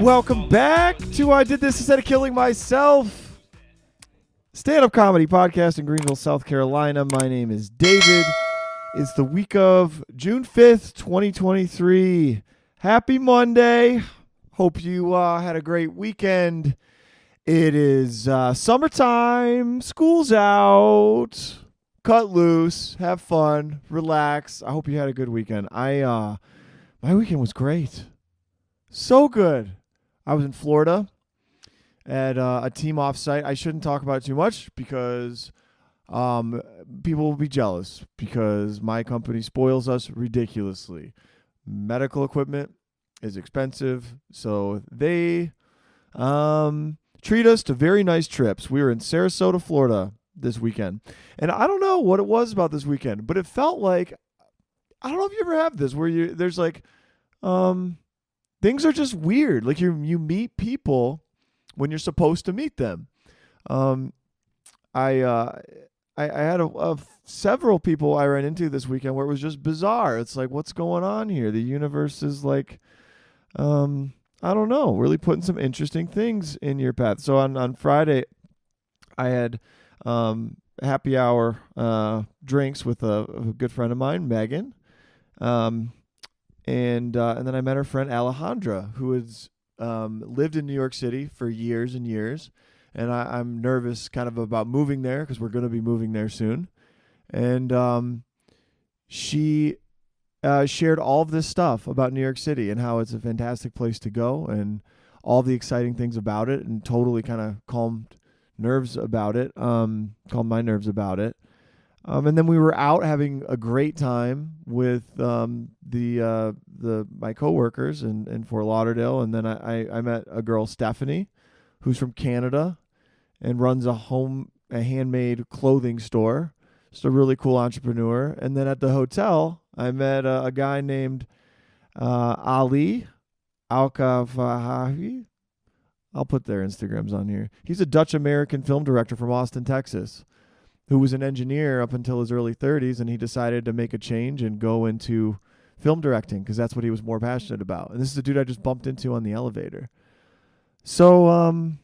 Welcome back to I Did This Instead of Killing Myself, stand-up comedy podcast in Greenville, South Carolina. My name is David. It's the week of June 5th, 2023. Happy Monday. Hope you had a great weekend. It is summertime. School's out. Cut loose. Have fun. Relax. I hope you had a good weekend. My weekend was great. So good. I was in Florida at a team offsite. I shouldn't talk about it too much because people will be jealous because my company spoils us ridiculously. Medical equipment is expensive, so they treat us to very nice trips. We were in Sarasota, Florida this weekend, and I don't know what it was about this weekend, but it felt like, I don't know if you ever have this where there's like things are just weird. Like you meet people when you're supposed to meet them. I had several people I ran into this weekend where it was just bizarre. It's like, what's going on here? The universe is like, I don't know, really putting some interesting things in your path. So on Friday, I had happy hour drinks with a good friend of mine, Megan. And then I met her friend Alejandra, who has lived in New York City for years and years. And I'm nervous kind of about moving there because we're going to be moving there soon. And she shared all of this stuff about New York City and how it's a fantastic place to go and all the exciting things about it, and totally kind of calmed my nerves about it. And then we were out having a great time with my coworkers in Fort Lauderdale. And then I met a girl, Stephanie, who's from Canada and runs a handmade clothing store. Just a really cool entrepreneur. And then at the hotel, I met a guy named Ali Alkafahavi. I'll put their Instagrams on here. He's a Dutch-American film director from Austin, Texas, who was an engineer up until his early 30s, and he decided to make a change and go into film directing because that's what he was more passionate about. And this is a dude I just bumped into on the elevator. So, and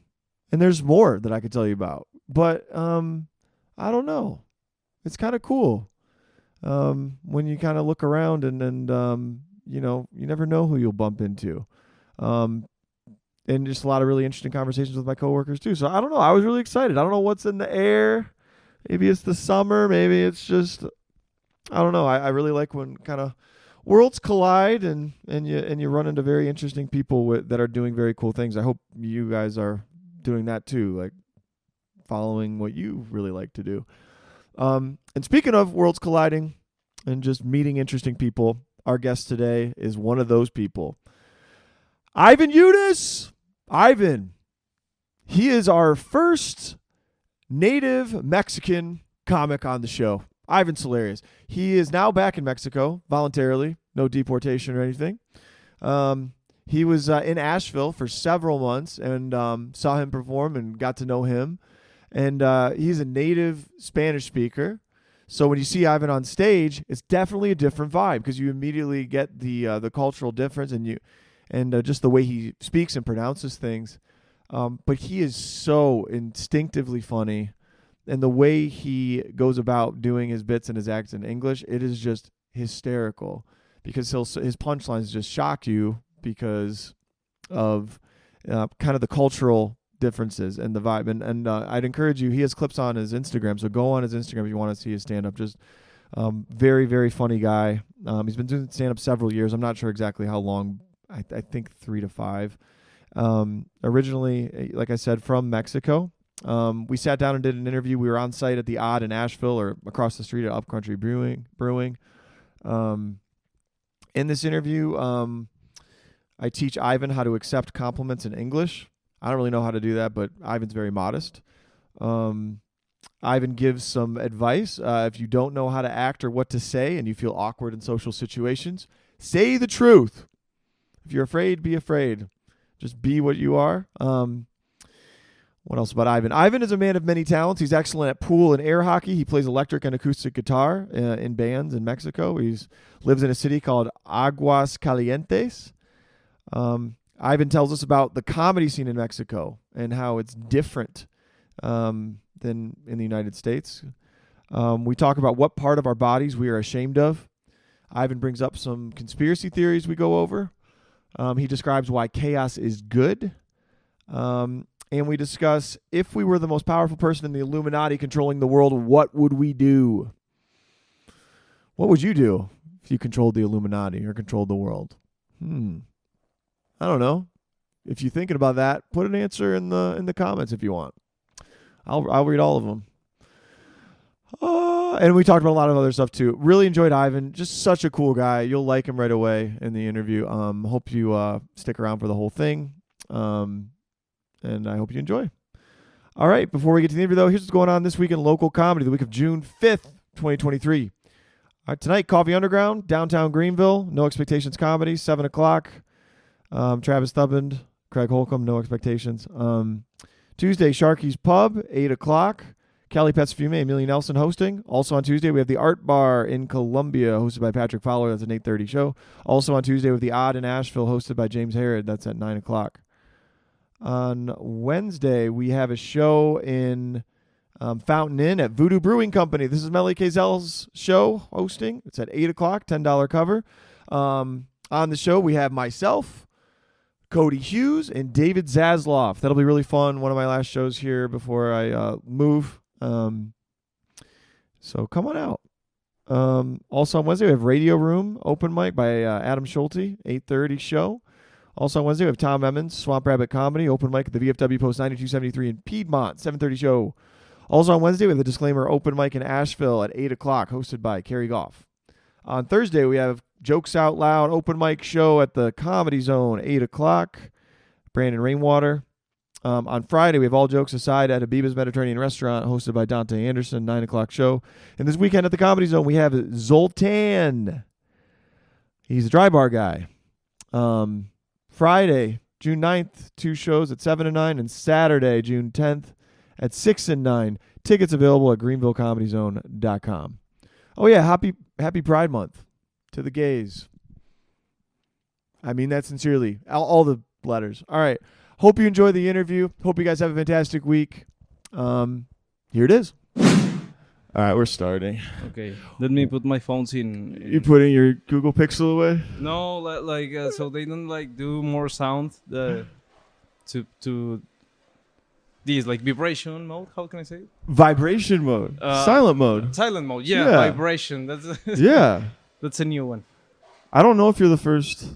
there's more that I could tell you about, but I don't know. It's kind of cool when you kind of look around and you never know who you'll bump into. And just a lot of really interesting conversations with my coworkers too. So I don't know. I was really excited. I don't know what's in the air. Maybe it's the summer. Maybe it's just, I don't know. I really like when kind of worlds collide and you run into very interesting people that are doing very cool things. I hope you guys are doing that too, like following what you really like to do. And speaking of worlds colliding and just meeting interesting people, our guest today is one of those people. Ivan Judas. Ivan. He is our first native Mexican comic on the show. Ivan's hilarious. He is now back in Mexico voluntarily, no deportation or anything. He was in Asheville for several months and saw him perform and got to know him. And he's a native Spanish speaker. So when you see Ivan on stage, it's definitely a different vibe because you immediately get the cultural difference and just the way he speaks and pronounces things. But he is so instinctively funny, and the way he goes about doing his bits and his acts in English, it is just hysterical because his punchlines just shock you because of kind of the cultural differences and the vibe. And I'd encourage you, he has clips on his Instagram, so go on his Instagram if you want to see his stand-up. Just very, very funny guy. He's been doing stand-up several years. I'm not sure exactly how long. I think 3 to 5. Originally, like I said, from Mexico. We sat down and did an interview. We were on site at the Odd in Asheville, or across the street at Upcountry Brewing. In this interview, I teach Ivan how to accept compliments in English. I don't really know how to do that, but Ivan's very modest. Ivan gives some advice. If you don't know how to act or what to say and you feel awkward in social situations, say the truth. If you're afraid, be afraid. Just be what you are. What else about Ivan? Ivan is a man of many talents. He's excellent at pool and air hockey. He plays electric and acoustic guitar in bands in Mexico. He lives in a city called Aguas Calientes. Ivan tells us about the comedy scene in Mexico and how it's different than in the United States. We talk about what part of our bodies we are ashamed of. Ivan brings up some conspiracy theories we go over. He describes why chaos is good. And we discuss, if we were the most powerful person in the Illuminati controlling the world, what would we do? What would you do if you controlled the Illuminati or controlled the world? I don't know. If you're thinking about that, put an answer in the comments if you want. I'll read all of them. And we talked about a lot of other stuff too. Really enjoyed Ivan. Just such a cool guy. You'll like him right away in the interview. Hope you stick around for the whole thing. And I hope you enjoy. All right. Before we get to the interview, though, here's what's going on this week in local comedy, the week of June 5th, 2023. All right, tonight, Coffee Underground, downtown Greenville, No Expectations Comedy, 7 o'clock. Travis Thubband, Craig Holcomb, No Expectations. Tuesday, Sharky's Pub, 8 o'clock. Cali Pets Fume, Amelia Nelson hosting. Also on Tuesday, we have the Art Bar in Columbia, hosted by Patrick Fowler. That's an 8:30 show. Also on Tuesday, we have the Odd in Asheville, hosted by James Harrod. That's at 9 o'clock. On Wednesday, we have a show in Fountain Inn at Voodoo Brewing Company. This is Melly Kazel's show hosting. It's at 8 o'clock, $10 cover. On the show, we have myself, Cody Hughes, and David Zasloff. That'll be really fun. One of my last shows here before I move. So come on out. Also on Wednesday, we have Radio Room open mic by Adam Schulte, 8:30 show. Also on Wednesday, we have Tom Emmons, Swamp Rabbit Comedy, open mic at the VFW Post 9273 in Piedmont, 7:30 show. Also on Wednesday, we have the Disclaimer open mic in Asheville at 8 o'clock, hosted by Kerry Goff. On Thursday, we have Jokes Out Loud open mic show at the Comedy Zone, 8 o'clock, Brandon Rainwater. On Friday, we have All Jokes Aside at Abiba's Mediterranean Restaurant, hosted by Dante Anderson, 9 o'clock show. And this weekend at the Comedy Zone, we have Zoltan. He's a dry bar guy. Friday, June 9th, 2 shows at 7 and 9, and Saturday, June 10th at 6 and 9. Tickets available at greenvillecomedyzone.com. Oh, yeah, happy Pride Month to the gays. I mean that sincerely. All the letters. All right. Hope you enjoy the interview. Hope you guys have a fantastic week. Here it is. All right, we're starting. Okay, let me put my phones in. You putting your Google Pixel away? No, so they don't do more sound. To these vibration mode. How can I say it? Vibration mode. Silent mode. Silent mode. Yeah. Vibration. That's yeah. That's a new one. I don't know if you're the first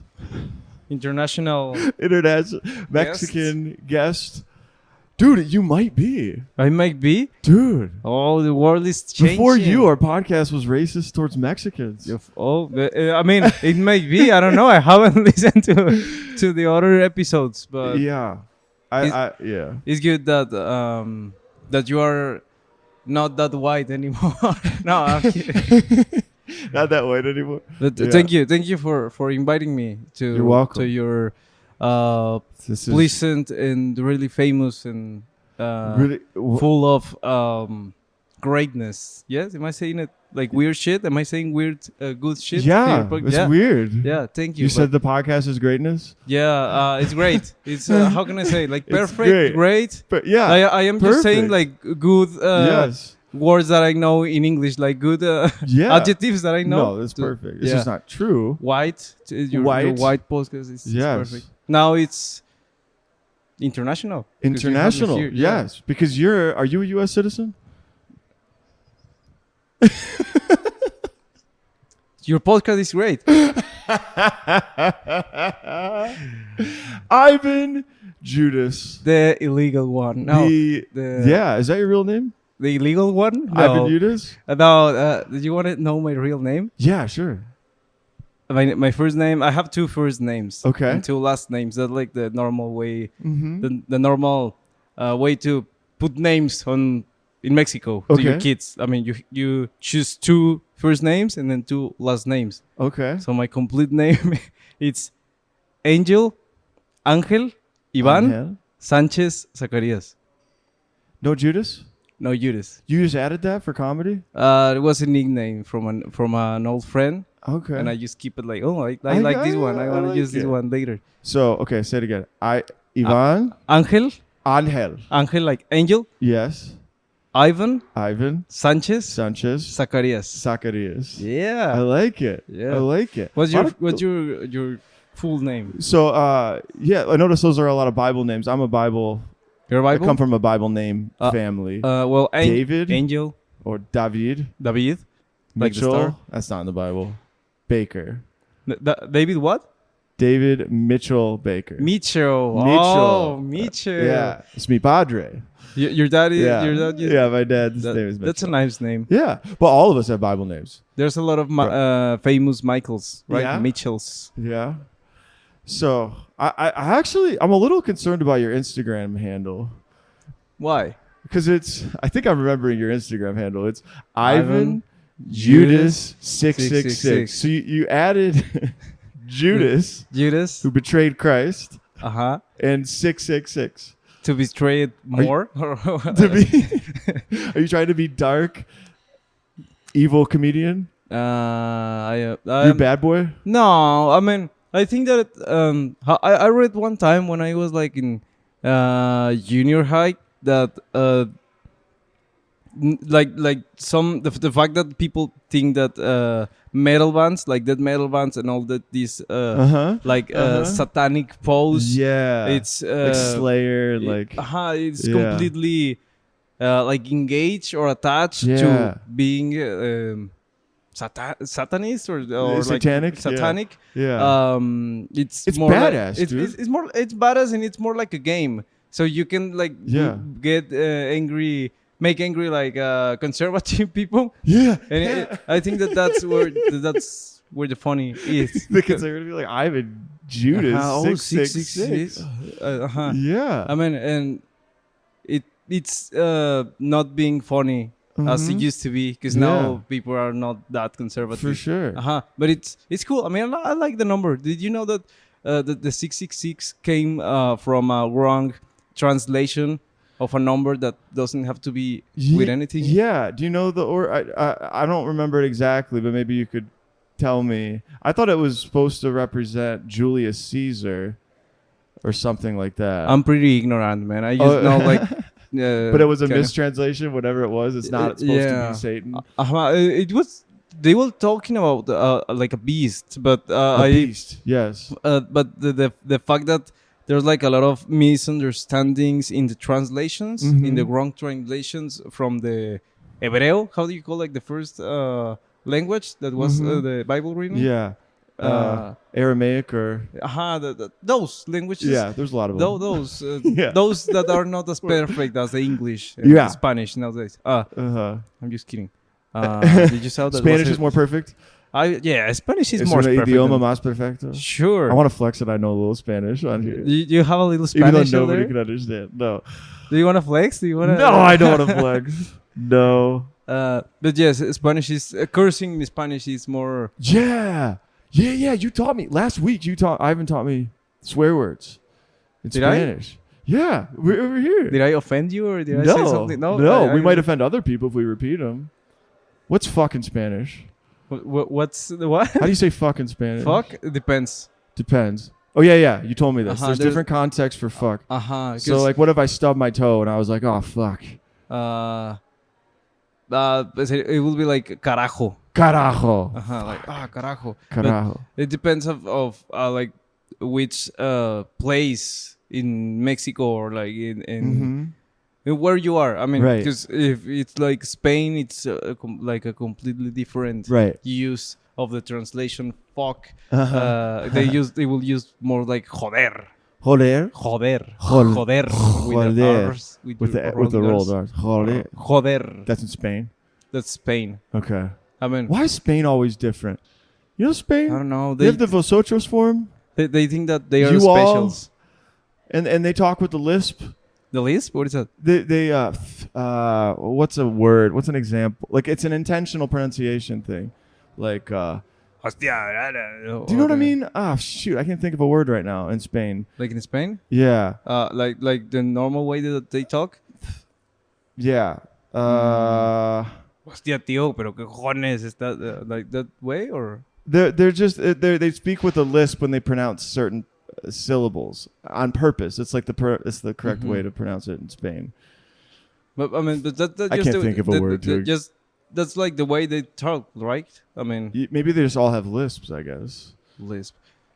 international Mexican guest. Dude, you might be. I might be? Dude. Oh, the world is changing. Before you, our podcast was racist towards Mexicans. I mean, it might be. I don't know. I haven't listened to the other episodes, but yeah. Yeah. It's good that that you are not that white anymore. No, I'm kidding. Not that white anymore. But, thank you for inviting me to. You're welcome. To your pleasant and really famous and really full of greatness. Yes, am I saying it like weird shit? Am I saying weird good shit? Yeah, it's weird. Yeah, thank you. You said the podcast is greatness? Yeah, it's great. It's how can I say, like perfect, great. But yeah, I am just saying like good yes. words that I know in English, like good adjectives that I know. No, that's perfect. It's just not true. White, your white podcast is perfect. Now it's international. International, yes. Yeah. Because are you a U.S. citizen? Your podcast is great. Ivan Judas. The illegal one. No. Yeah, is that your real name? The illegal one? No. Ivan Judas? No, do you want to know my real name? Yeah, sure. My first name, I have 2 first names. Okay. And 2 last names. That's like the normal way, mm-hmm. the normal way to put names in Mexico to your kids. I mean, you choose 2 first names and then 2 last names. Okay. So my complete name, it's Angel, Ivan, Sanchez, Zacarias. No Judas? No Judas. You just added that for comedy? It was a nickname from an old friend. Okay. And I just keep it like, oh, I like this one. I want to like use this it. one later. So, okay, say it again. Ivan. Angel. Angel. Angel like angel. Yes. Ivan. Sanchez. Zacarias. I Yeah. like it. Yeah. I like it. What's your full name? So, yeah, I noticed those are a lot of Bible names. I'm a Bible. Your Bible? I come from a Bible name family. Well, David. Angel. Or David. David. Like Mitchell. the star. That's not in the Bible. Baker. David what? David Mitchell Baker. Mitchell. Oh, Mitchell. Yeah. It's mi padre. Your dad is... Yeah. Your dad is, Yeah, my dad's name is Mitchell. That's a nice name. Yeah. But all of us have Bible names. There's a lot of famous Michaels, right? Yeah. Mitchells. Yeah. So, I actually... I'm a little concerned about your Instagram handle. Why? Because I think I'm remembering your Instagram handle. It's Ivan Judas 666. So you added Judas, Judas, who betrayed Christ, and 666 to betray it more. To be? Are you trying to be dark, evil comedian? You bad boy? No, I mean I think that I read one time when I was like in junior high that the fact that people think that metal bands like death metal bands and all that these satanic pose, it's like Slayer, it's completely like engaged or attached to being satanist or satanic. It's more badass, like, dude. it's badass, and it's more like a game. So you can get angry, make angry like conservative people. Yeah. And I think that's where the funny is. Because they're gonna be like, Ivan Judas 666. Yeah. I mean, and it's not being funny as it used to be, because now people are not that conservative. For sure. But it's cool. I mean, I like the number. Did you know that the 666 came from a wrong translation of a number that doesn't have to be with anything? Yeah. Do you know I don't remember it exactly, but maybe you could tell me. I thought it was supposed to represent Julius Caesar or something like that. I'm pretty ignorant, man. I just know like but it was a mistranslation, whatever it was. It's not supposed to be Satan. It was. They were talking about like a beast, but a beast. Yes. But the fact that there's like a lot of misunderstandings in the translations, in the wrong translations from the Hebreo. How do you call like the first language that was the Bible written? Yeah. Aramaic or those languages. Yeah, there's a lot of them. Those that are not as perfect as the English and the Spanish nowadays. I'm just kidding. Did you saw that Spanish is more perfect? Spanish is more perfect. Idioma más perfecto. Sure. I want to flex that I know a little Spanish on here. You have a little Spanish, even though nobody can understand. No. Do you want to flex? Do you want to? No, I don't want to flex. No. But yes, Spanish is cursing in Spanish is more. Yeah. You taught me last week. Ivan taught me swear words in Spanish. Yeah, we're over here. Did I offend you or did I say something? No. We might offend other people if we repeat them. What's fucking Spanish? What's the what? How do you say fuck in Spanish? Fuck? It depends. Oh, yeah. You told me this. There's different contexts for fuck. So, like, what if I stub my toe and I was like, oh, fuck? It will be like carajo. Carajo. Carajo. Carajo. But it depends of like which place in Mexico or like in where you are. I mean, because if it's like Spain, it's like a completely different use of the translation. Fuck. They will use more like joder. Joder. With the rolled R's. Joder. That's in Spain. That's Spain. Okay. I mean, why is Spain always different? You know Spain? I don't know. They have the vosotros form. They think that they are specials. And they talk with the lisp. The lisp? What is that? They what's a word? What's an example? Like, it's an intentional pronunciation thing. Like do you know what I mean? Shoot, I can't think of a word right now in Spain. Like in Spain? Yeah. Like the normal way that they talk? Yeah. Hostia, tío, pero qué cojones, is that like that way or? They're just they speak with a lisp when they pronounce certain syllables on purpose. It's like it's the correct way to pronounce it in Spain. But I mean, but that I just can't think of a word. Just that's like the way they talk, right? I mean, maybe they just all have lisps. I guess lisp.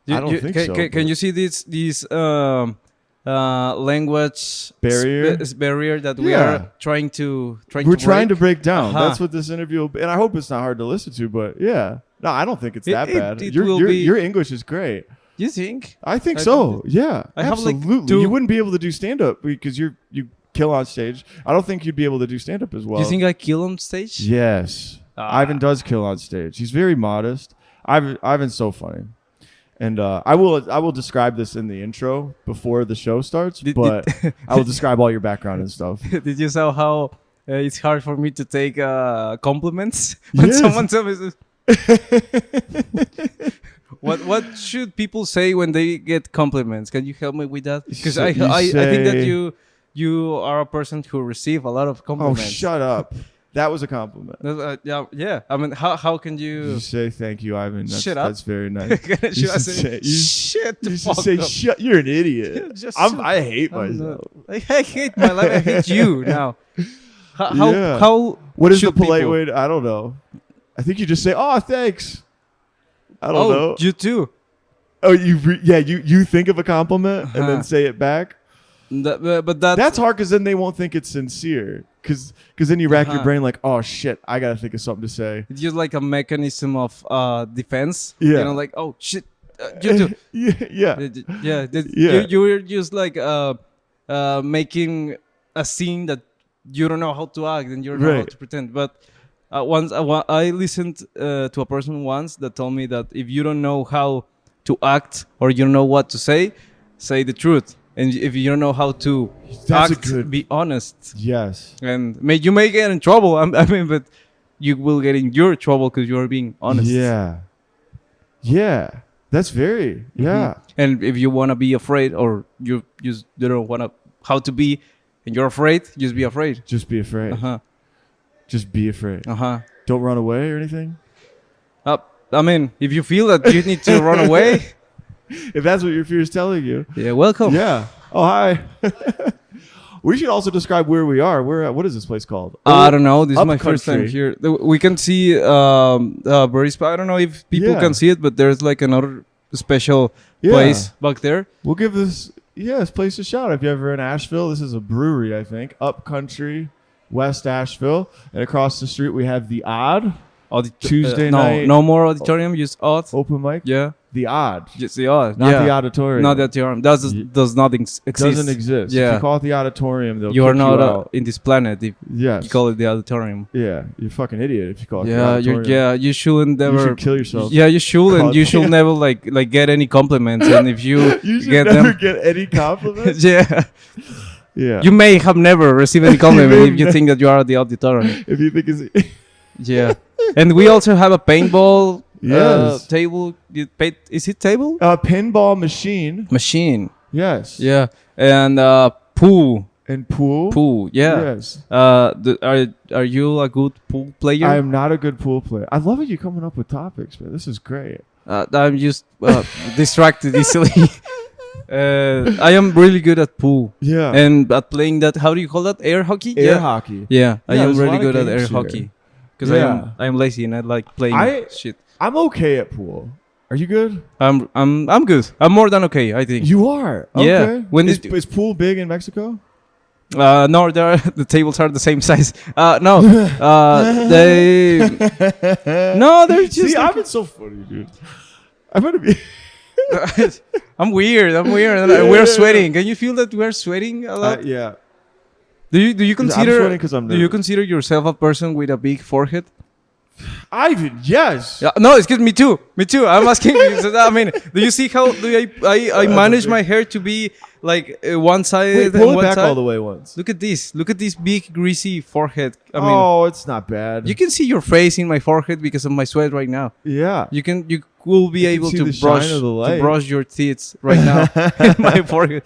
I don't think so. Can you see these language barrier that we are trying to break down. That's what this interview will be. And I hope it's not hard to listen to, but yeah. No, I don't think it's that bad. Your English is great. You think? I think so. Yeah. I absolutely. Have like you wouldn't be able to do stand up because you kill on stage. I don't think you'd be able to do stand up as well. You think I kill on stage? Yes. Ivan does kill on stage. He's very modest. Ivan's so funny. And I will describe this in the intro before the show starts, but I will describe all your background and stuff. Did you saw how it's hard for me to take compliments when someone tells me? What should people say when they get compliments? Can you help me with that? Because I think that you are a person who receive a lot of compliments. Oh, shut up. That was a compliment. Yeah. I mean, how can you say thank you, Ivan? Shut up. That's very nice. You should say shut the fuck say, up. Shut. You're an idiot. I hate myself. I hate my life. I hate you now. How? What is the polite way? I don't know. I think you just say, "Oh, thanks." I don't know. You too. Oh, you think of a compliment and then say it back. But that's hard because then they won't think it's sincere. Because then you rack your brain like, oh shit, I gotta think of something to say. It's just like a mechanism of defense. Yeah. You know, like, oh shit, you do. You're just like making a scene that you don't know how to act and you don't know how to pretend. But once I listened to a person once that told me that if you don't know how to act or you don't know what to say the truth. And if you don't know how to be honest. Yes. And you may get in trouble. I mean, but you will get in your trouble because you are being honest. Yeah. Yeah. That's very, And if you want to be afraid or you just don't want to how to be and you're afraid, just be afraid. Just be afraid. Just be afraid. Don't run away or anything? I mean, if you feel that you need to run away... If that's what your fear is telling you. Yeah, welcome. Yeah. Oh, hi. We should also describe where we are. What is this place called? I don't know. This is my first time here. We can see very I don't know if people can see it, but there's like another special place back there. We'll give this place a shout. If you're ever in Asheville, this is a brewery, I think. Upcountry, West Asheville. And across the street, we have The Odd. Tuesday night. No more auditorium, just Odd. Open mic? Yeah. The Odd. Just the Odd. Not the auditorium. Not the auditorium. Does not exist. Doesn't exist. Yeah. If you call it the auditorium, they'll you are kick not you out. In this planet if you call it the auditorium. Yeah. You're a fucking idiot if you call it the auditorium. You shouldn't never... You should kill yourself. Yeah, you should. And you should never like get any compliments. And if you should never get any compliments? Yeah. You may have never received any compliment if you think that you are at the auditorium. If you think it's... Yeah. And we also have a paintball table. Is it table? Pinball machine. Yes. Yeah. And pool. And pool? Pool, yeah. Yes. Are you a good pool player? I am not a good pool player. I love it you coming up with topics, man. This is great. I'm just distracted easily. I am really good at pool. Yeah. And at playing that, how do you call that? Air hockey? Air hockey. Yeah. I am really good at air hockey. Because I am lazy and I like playing shit. I'm okay at pool. Are you good? I'm good. I'm more than okay, I think. You are? Okay. Yeah. When is pool big in Mexico? No, the tables are the same size. No. They're just... See, I've been so funny, dude. I'm going to be... I'm weird. We're sweating. Can you feel that we're sweating a lot? Yeah. Do you consider? I'm sweating 'cause I'm nervous. Do you consider yourself a person with a big forehead? Ivan, yes. Yeah, no, excuse me too. I'm asking you. I mean, do you see how I manage my hair to be like one side? Wait, pull it back all the way once. Look at this. Look at this big greasy forehead. I mean, it's not bad. You can see your face in my forehead because of my sweat right now. Yeah. You will be able to brush your teeth right now in my forehead.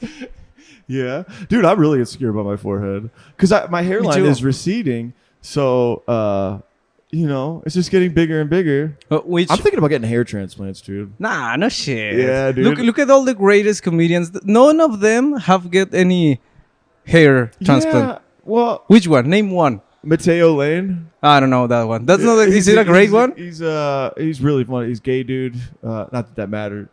Yeah, dude, I'm really insecure about my forehead because my hairline is receding. So you know, it's just getting bigger and bigger. Which I'm thinking about getting hair transplants, dude. Nah, no shit. Yeah, dude. Look at all the greatest comedians. None of them have get any hair transplant. Yeah, well, Which one? Name one. Mateo Lane. I don't know that one. That's not. Is it a great one? He's really funny. He's gay, dude. Not that mattered.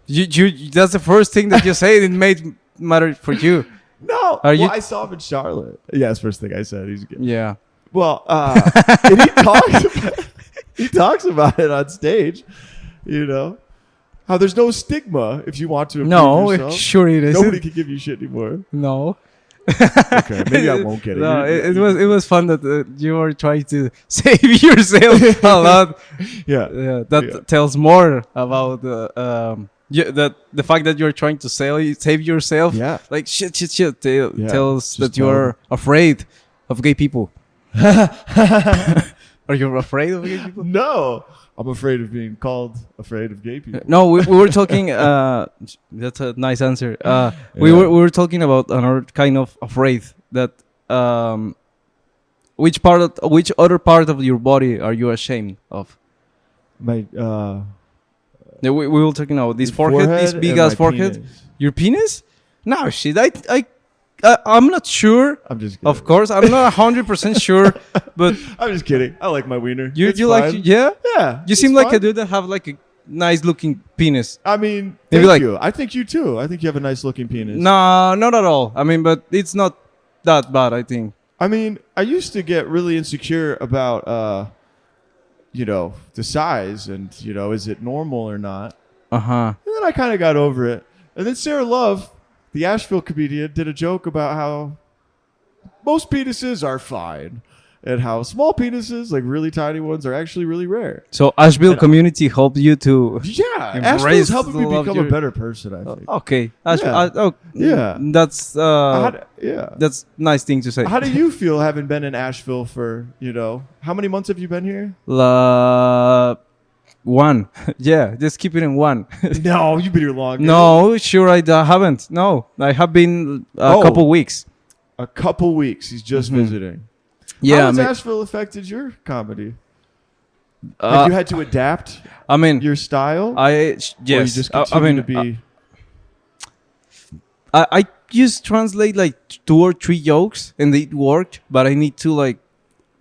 You. That's the first thing that you say. It made matter for you. No. I saw him in Charlotte. Yeah, that's the first thing I said. He's gay. Yeah. Well, and he talks about it on stage. You know how there's no stigma if you want to improve yourself. Sure it is. Nobody can give you shit anymore. No. Okay, maybe I won't get it. No, it was fun that you were trying to save yourself a lot. Yeah. That tells more about the fact that you're trying to save yourself. Yeah. Like shit. Tells that you're afraid of gay people. Are you afraid of gay people? No, I'm afraid of being called afraid of gay people. No, we were talking. That's a nice answer. We were talking about another kind of afraid that. Which other part of your body are you ashamed of? My Yeah, we were talking about this forehead, this big ass forehead. Penis. Your penis? No shit. I'm not sure. I'm just kidding. Of course, I'm not 100% sure, but I'm just kidding. I like my wiener. You like yeah? You seem like fine. a dude that have like a nice looking penis. I mean, Maybe thank you. I think you too. I think you have a nice looking penis. No, not at all. I mean, but it's not that bad, I think. I mean, I used to get really insecure about the size and is it normal or not. And then I kind of got over it. And then Sarah Love, the Asheville comedian, did a joke about how most penises are fine and how small penises, like really tiny ones, are actually really rare. So Asheville community helped you to Asheville's helping me become a better person, I think. Okay. That's nice thing to say. How do you feel having been in Asheville for, how many months have you been here? 1. Yeah, just keep it in 1. No, you've been here longer. No, sure I haven't. No, I have been a couple weeks. A couple weeks. He's just visiting. Yeah. How has Asheville affected your comedy? Have you had to adapt your style? Yes. Or you just continue to be... I just translate like 2 or 3 jokes and it worked, but I need to like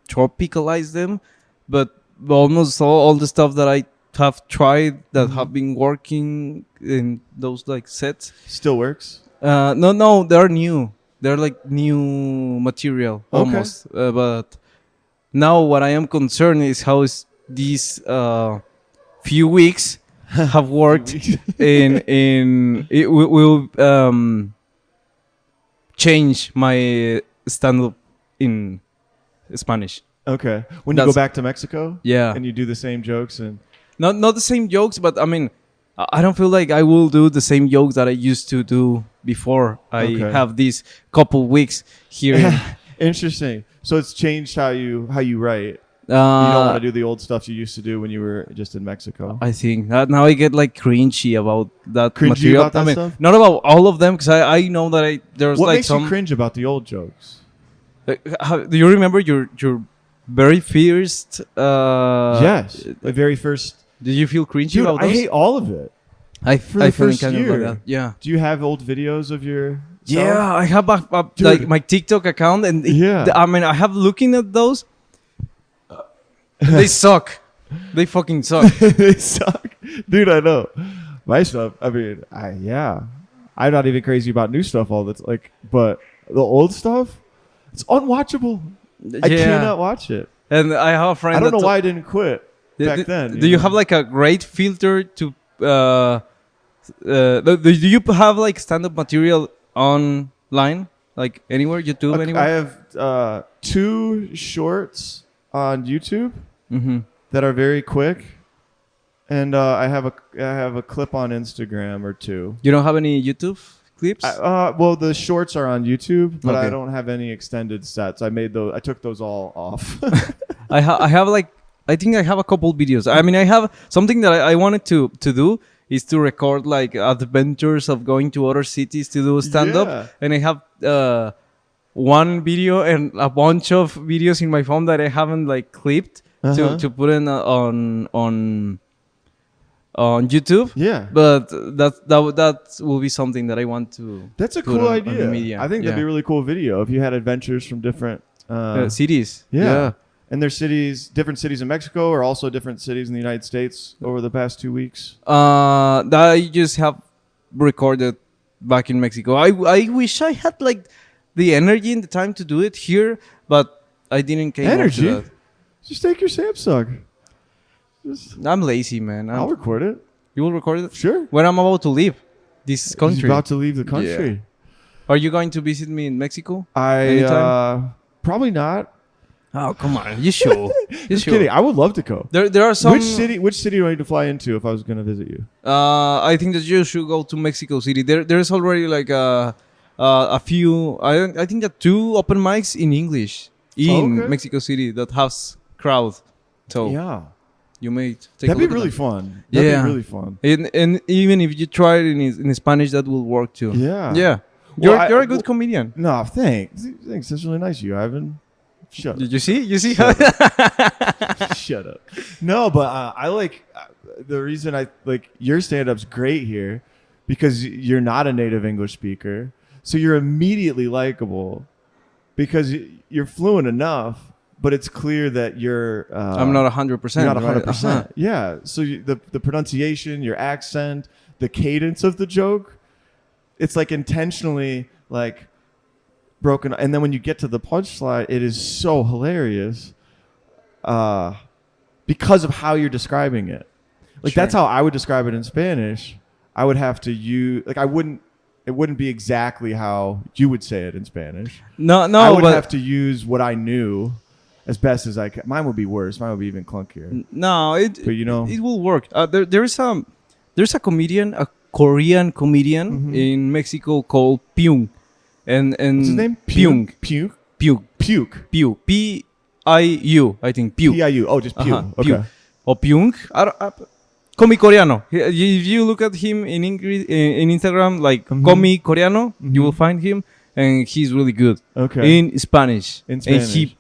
tropicalize them. But almost all the stuff that I have tried that have been working in those like sets still works. No, they're new. They're like new material almost. But now what I am concerned is how is these few weeks have worked in it will change my stand-up in Spanish. Okay. When you go back to Mexico? Yeah. And you do the same jokes and... Not the same jokes, but I mean, I don't feel like I will do the same jokes that I used to do before I have these couple weeks here. Interesting. So it's changed how you write. You don't want to do the old stuff you used to do when you were just in Mexico. I think now I get like cringy about that cringy material. About that stuff? Not about all of them, because I know that there's what like makes you cringe about the old jokes? Do you remember your very first? Yes, my very first. Did you feel cringy Dude, about those? I hate all of it. I feel first kind year. of like that. Yeah. Do you have old videos of your? Yeah, I have like my TikTok account, and I have looking at those. They suck. They fucking suck. They suck, dude. I know my stuff. I mean, I'm not even crazy about new stuff all that's like, but the old stuff, it's unwatchable. I cannot watch it. And I have a friend. I don't know why I didn't quit back then. Do you have like a great filter to? Do you have like stand-up material online, like anywhere, YouTube, anywhere? I have 2 shorts on YouTube that are very quick, and I have a clip on Instagram or 2. You don't have any YouTube clips? Well, the shorts are on YouTube, but I don't have any extended sets. I took those all off. I have like. I think I have a couple videos. I mean, I have something that I wanted to do is to record like adventures of going to other cities to do stand-up. And I have one video and a bunch of videos in my phone that I haven't like clipped to put in on YouTube. Yeah. But that will be something that I want to. That's a cool idea. On the media. I think that'd be a really cool video if you had adventures from different cities. Yeah. And there's different cities in Mexico, or also different cities in the United States over the past 2 weeks. That I just have recorded back in Mexico. I wish I had like the energy and the time to do it here, but I didn't came energy. Up to that. Just take your Samsung. I'm lazy, man. I'll record it. You will record it? Sure. When I'm about to leave this country. He's about to leave the country. Yeah. Are you going to visit me in Mexico? Probably not. Oh, come on. You should. Just kidding. I would love to go. There are some... Which city do I need to fly into if I was going to visit you? I think that you should go to Mexico City. There's already like a few... I think that 2 open mics in English in Mexico City that has crowd. So yeah. You may take That'd a be look really at fun. Yeah. That'd be really fun. And even if you try it in Spanish, that will work too. Yeah. Yeah. You're a good comedian. No, thanks. That's really nice of you, Ivan. Shut up. Did you see? Shut up. Shut up. No, but I like the reason I like your stand-up's great here because you're not a native English speaker. So you're immediately likable because you're fluent enough, but it's clear that you're... I'm not 100%. You're not 100%. Right? Yeah. So the pronunciation, your accent, the cadence of the joke, it's like intentionally like broken. And then when you get to the punchline, it is so hilarious because of how you're describing it. Like that's how I would describe it in Spanish. I would have to use... Like it wouldn't be exactly how you would say it in Spanish. No. I would have to use what I knew as best as I could. Mine would be worse. Mine would be even clunkier. No, but you know, it will work. There's a comedian, a Korean comedian in Mexico called Pyung, and what's his name? Pyung. Pyung. P-I-U. I think Pyung. P-I-U. Oh, just Pyung. Okay. Pyung. Or Pyung. Comi Coreano. If you look at him in Instagram, like Comi Coreano, you will find him, and he's really good. Okay. In Spanish. In Spanish. And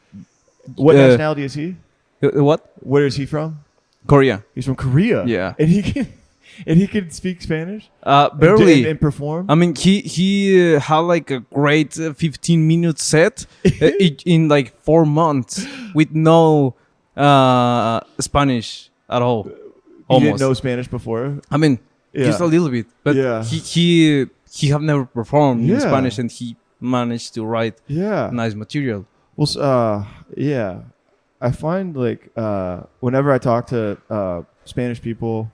what nationality is he? What? Where is he from? Korea. He's from Korea. Yeah. And he can speak Spanish? Barely. And perform? I mean, he had like a great 15-minute set in like 4 months with no Spanish at all. You didn't know Spanish before? I mean, just a little bit. But he have never performed in Spanish, and he managed to write nice material. Well, I find like whenever I talk to Spanish people,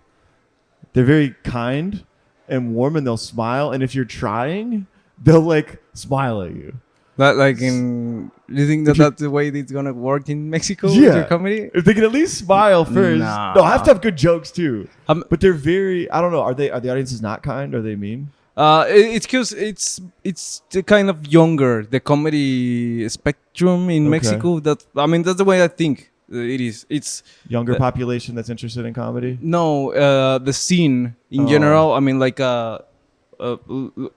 they're very kind and warm, and they'll smile. And if you're trying, they'll like smile at you. You think that's the way it's gonna work in Mexico with your comedy? If they can at least smile first. Nah. No, I have to have good jokes too. But they're very... I don't know. Are the audiences not kind? Are they mean? It's because it's the kind of younger, the comedy spectrum in Mexico. That's the way I think it is. It's younger population that's interested in comedy. No, the scene in general. I mean, like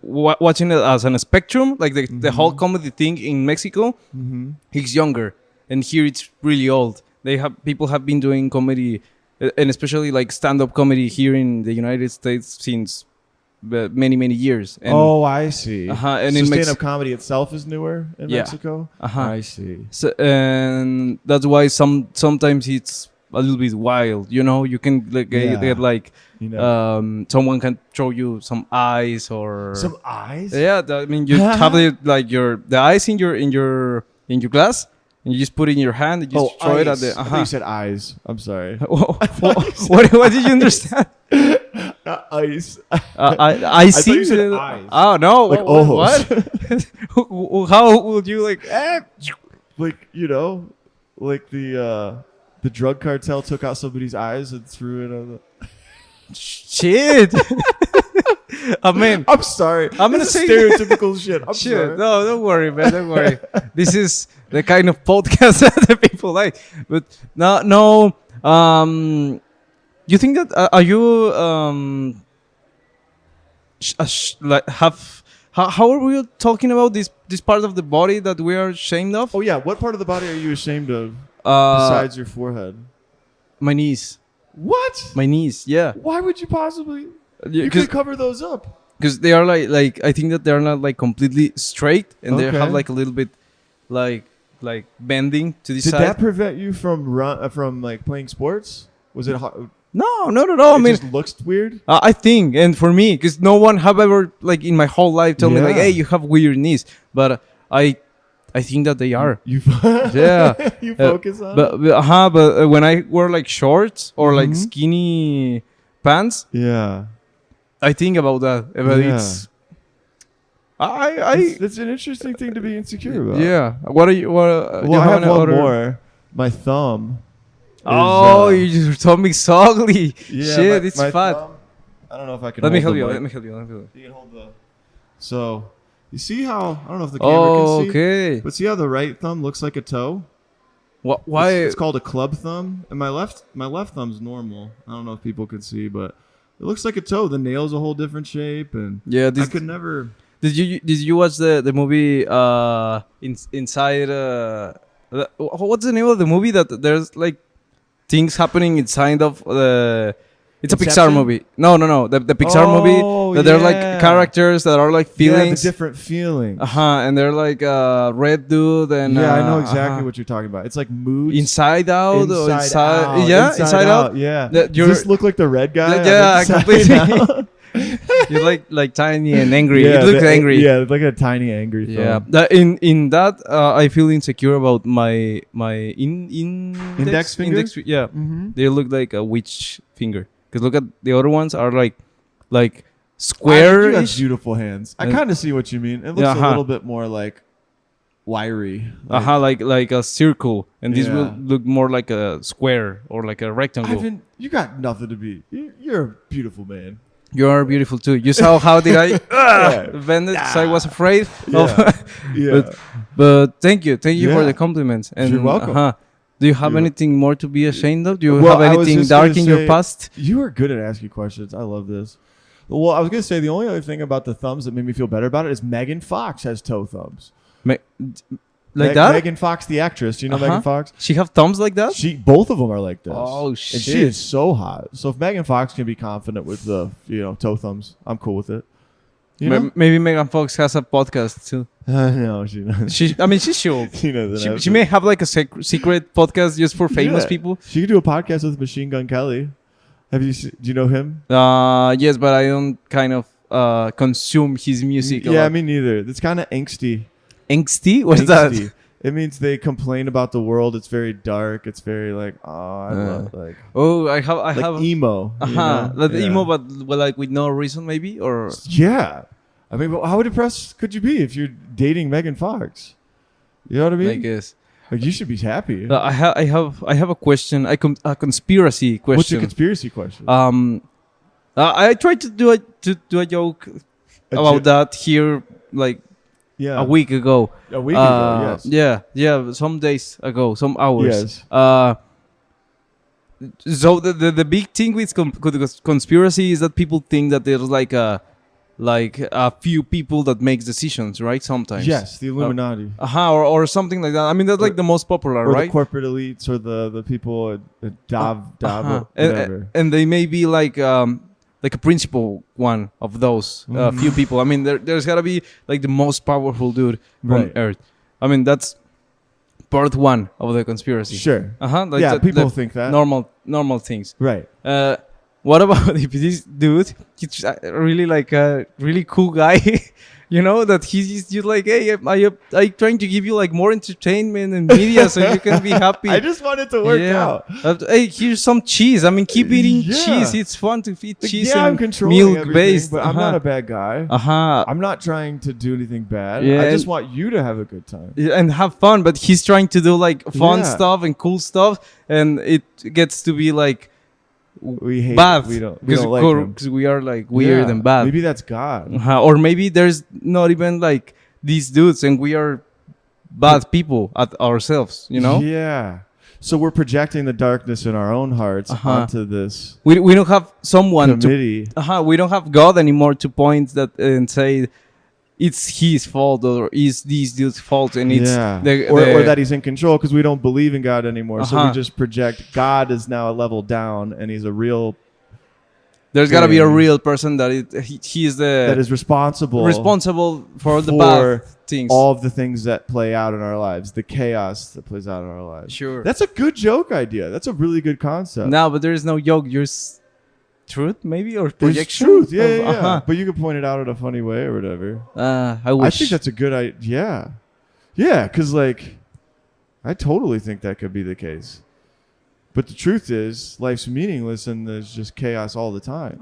watching it as a spectrum, like the whole comedy thing in Mexico. It's younger, and here it's really old. People have been doing comedy, and especially like stand-up comedy here in the United States since many years. And I see. And so stand-up comedy itself is newer in Mexico. I see. So, and that's why sometimes it's a little bit wild. You know, you can get like someone can show you some eyes or some eyes. Yeah, I mean you have the eyes in your glass. And you just put it in your hand and you just throw it at the... I thought you said eyes. I'm sorry. What did you understand? Ice. I see. I thought you said eyes. Oh, no. Like what? How would you like... Like, like the drug cartel took out somebody's eyes and threw it on the... Shit. I mean... I'm sorry. I'm going to say... stereotypical shit. I'm sorry. No, don't worry, man. Don't worry. This is the kind of podcast that people like. But no. You think that... are you... have how are we talking about this part of the body that we are ashamed of? Oh yeah, what part of the body are you ashamed of Uh, besides your forehead? my knees. What? My knees. Yeah. Why would you possibly? You could cover those up. Because they are like I think that they are not like completely straight, and they Okay. have like a little bit like bending to the Did side. that prevent you from from like playing sports? Was it hard? No, not at all. I It mean, just looks weird. I think, and for me, because no one have ever like in my whole life told me like, Yeah. hey, you have weird knees, but I think that they are. You Yeah. you focus on it? But when I wear like shorts or like Mhm. skinny pants, Yeah. I think about that. But Yeah. it's I That's an interesting thing to be insecure about. yeah. What are you? What? Do Well, you I have any one other- more. My thumb. Oh, is, your tummy so ugly. yeah, Shit, my- it's my fat. thumb- I don't know if I can. Let me hold help the you. mic. Let me help you. Let me help you. You can hold the. So, you see how I don't know if the camera Oh, can see, okay. but see how the right thumb looks like a toe? Why? It's called a club thumb, and my left thumb's normal. I don't know if people could see, but it looks like a toe. The nail's a whole different shape, and Yeah, I this, could never. did you watch the movie inside what's the name of the movie that there's like things happening inside of the it's a Pixar Inception? movie. No, the Pixar movie Oh, that they're like yeah. characters that are like Yeah, the feelings. different feelings. And they're like red dude and Yeah, I know exactly what you're talking about. It's like moods. Inside out or inside Out. yeah, inside out. Yeah. That Does this look like the red guy? on Yeah, Inside completely. Out? You're like tiny and angry. Yeah, It looks angry. Yeah, like a tiny angry Yeah, thumb. that in that I feel insecure about my index finger? yeah, Mm-hmm. they look like a witch finger. Cause look at the other ones are like square. You have beautiful hands. I kind of see what you mean. It looks Yeah, a little bit more like wiry. Like a circle, and this will Yeah. look more like a square or like a rectangle. Ivan, you got nothing to be. You're a beautiful man. You are beautiful too. You saw how did I bend it? So I was afraid. Yeah. Yeah. But thank you for Yeah. the compliments. And You're welcome. Do you have You're- anything more to be ashamed of? Do you Well, have I was anything just dark gonna in your say- past? You are good at asking questions. I love this. Well, I was gonna say the only other thing about the thumbs that made me feel better about it is Megan Fox has toe thumbs. Like that? Megan Fox, the actress. You know Uh-huh. Megan Fox? She have thumbs like that? Both of them are like this. Oh, And shit. she is so hot. So if Megan Fox can be confident with the toe thumbs, I'm cool with it. You know? Maybe Megan Fox has a podcast too. No, she doesn't. She should. She doesn't. She may have like a secret podcast just for famous Yeah. people. She could do a podcast with Machine Gun Kelly. Do you know him? Yes, but I don't kind of consume his music. a Yeah, lot. me neither. It's kind of angsty. Angsty? What is Angsty. that? It means they complain about the world. It's very dark. It's very like, I love like Oh, I have emo. you know? like Yeah. emo, but like with no reason, maybe or Yeah. I mean, but how depressed could you be if you're dating Megan Fox? You know what I mean? I guess. Like you should be happy. I have a question. A conspiracy question. What's your conspiracy question? I tried to do a joke about that here like yeah. a week ago. A week ago, yes. Yeah, some days ago, some hours. Yes. So the big thing with conspiracy is that people think that there's like a few people that makes decisions, right? Sometimes. Yes, the Illuminati. Or something like that. I mean, that's like the most popular, Or right? the corporate elites or the people at Uh-huh. whatever. And they may be like a principal one of those few people. I mean, there's gotta be like the most powerful dude Right. on earth. I mean, that's part one of the conspiracy. Sure. Like yeah, people the think that. normal things. Right. What about if this dude, he's really like a really cool guy, you know, that he's just like, hey, I trying to give you like more entertainment and media so you can be happy. I just want it to work out. Hey, here's some cheese. I mean, keep eating Yeah. cheese. It's fun to eat Like, cheese yeah, I'm and controlling milk everything, based. but I'm not a bad guy. I'm not trying to do anything bad. Yeah, I just and- want you to have a good time. And have fun, but he's trying to do like fun Yeah. stuff and cool stuff, and it gets to be like We hate bad We don't like him. because we are like weird Yeah, and bad. Maybe that's God. Or maybe there's not even like these dudes and we are bad people at ourselves, you know? Yeah. So we're projecting the darkness in our own hearts onto this We don't have someone committee. we don't have God anymore to point that and say it's his fault or is this dude's fault, and it's or that he's in control because we don't believe in God anymore. So we Uh-huh. just project God is now a level down, and he's a real There's got to be a thing real person that he is that is responsible for the bad things. all of the things that play out in our lives, the chaos that plays out in our lives. Sure. That's a good joke idea. That's a really good concept. No, but there is no joke. There's truth, maybe, or There's projection. truth. Yeah, yeah, yeah. Uh-huh. But you can point it out in a funny way or whatever. I wish. I think that's a good idea. Yeah. Yeah, because, like, I totally think that could be the case. But the truth is, life's meaningless and there's just chaos all the time.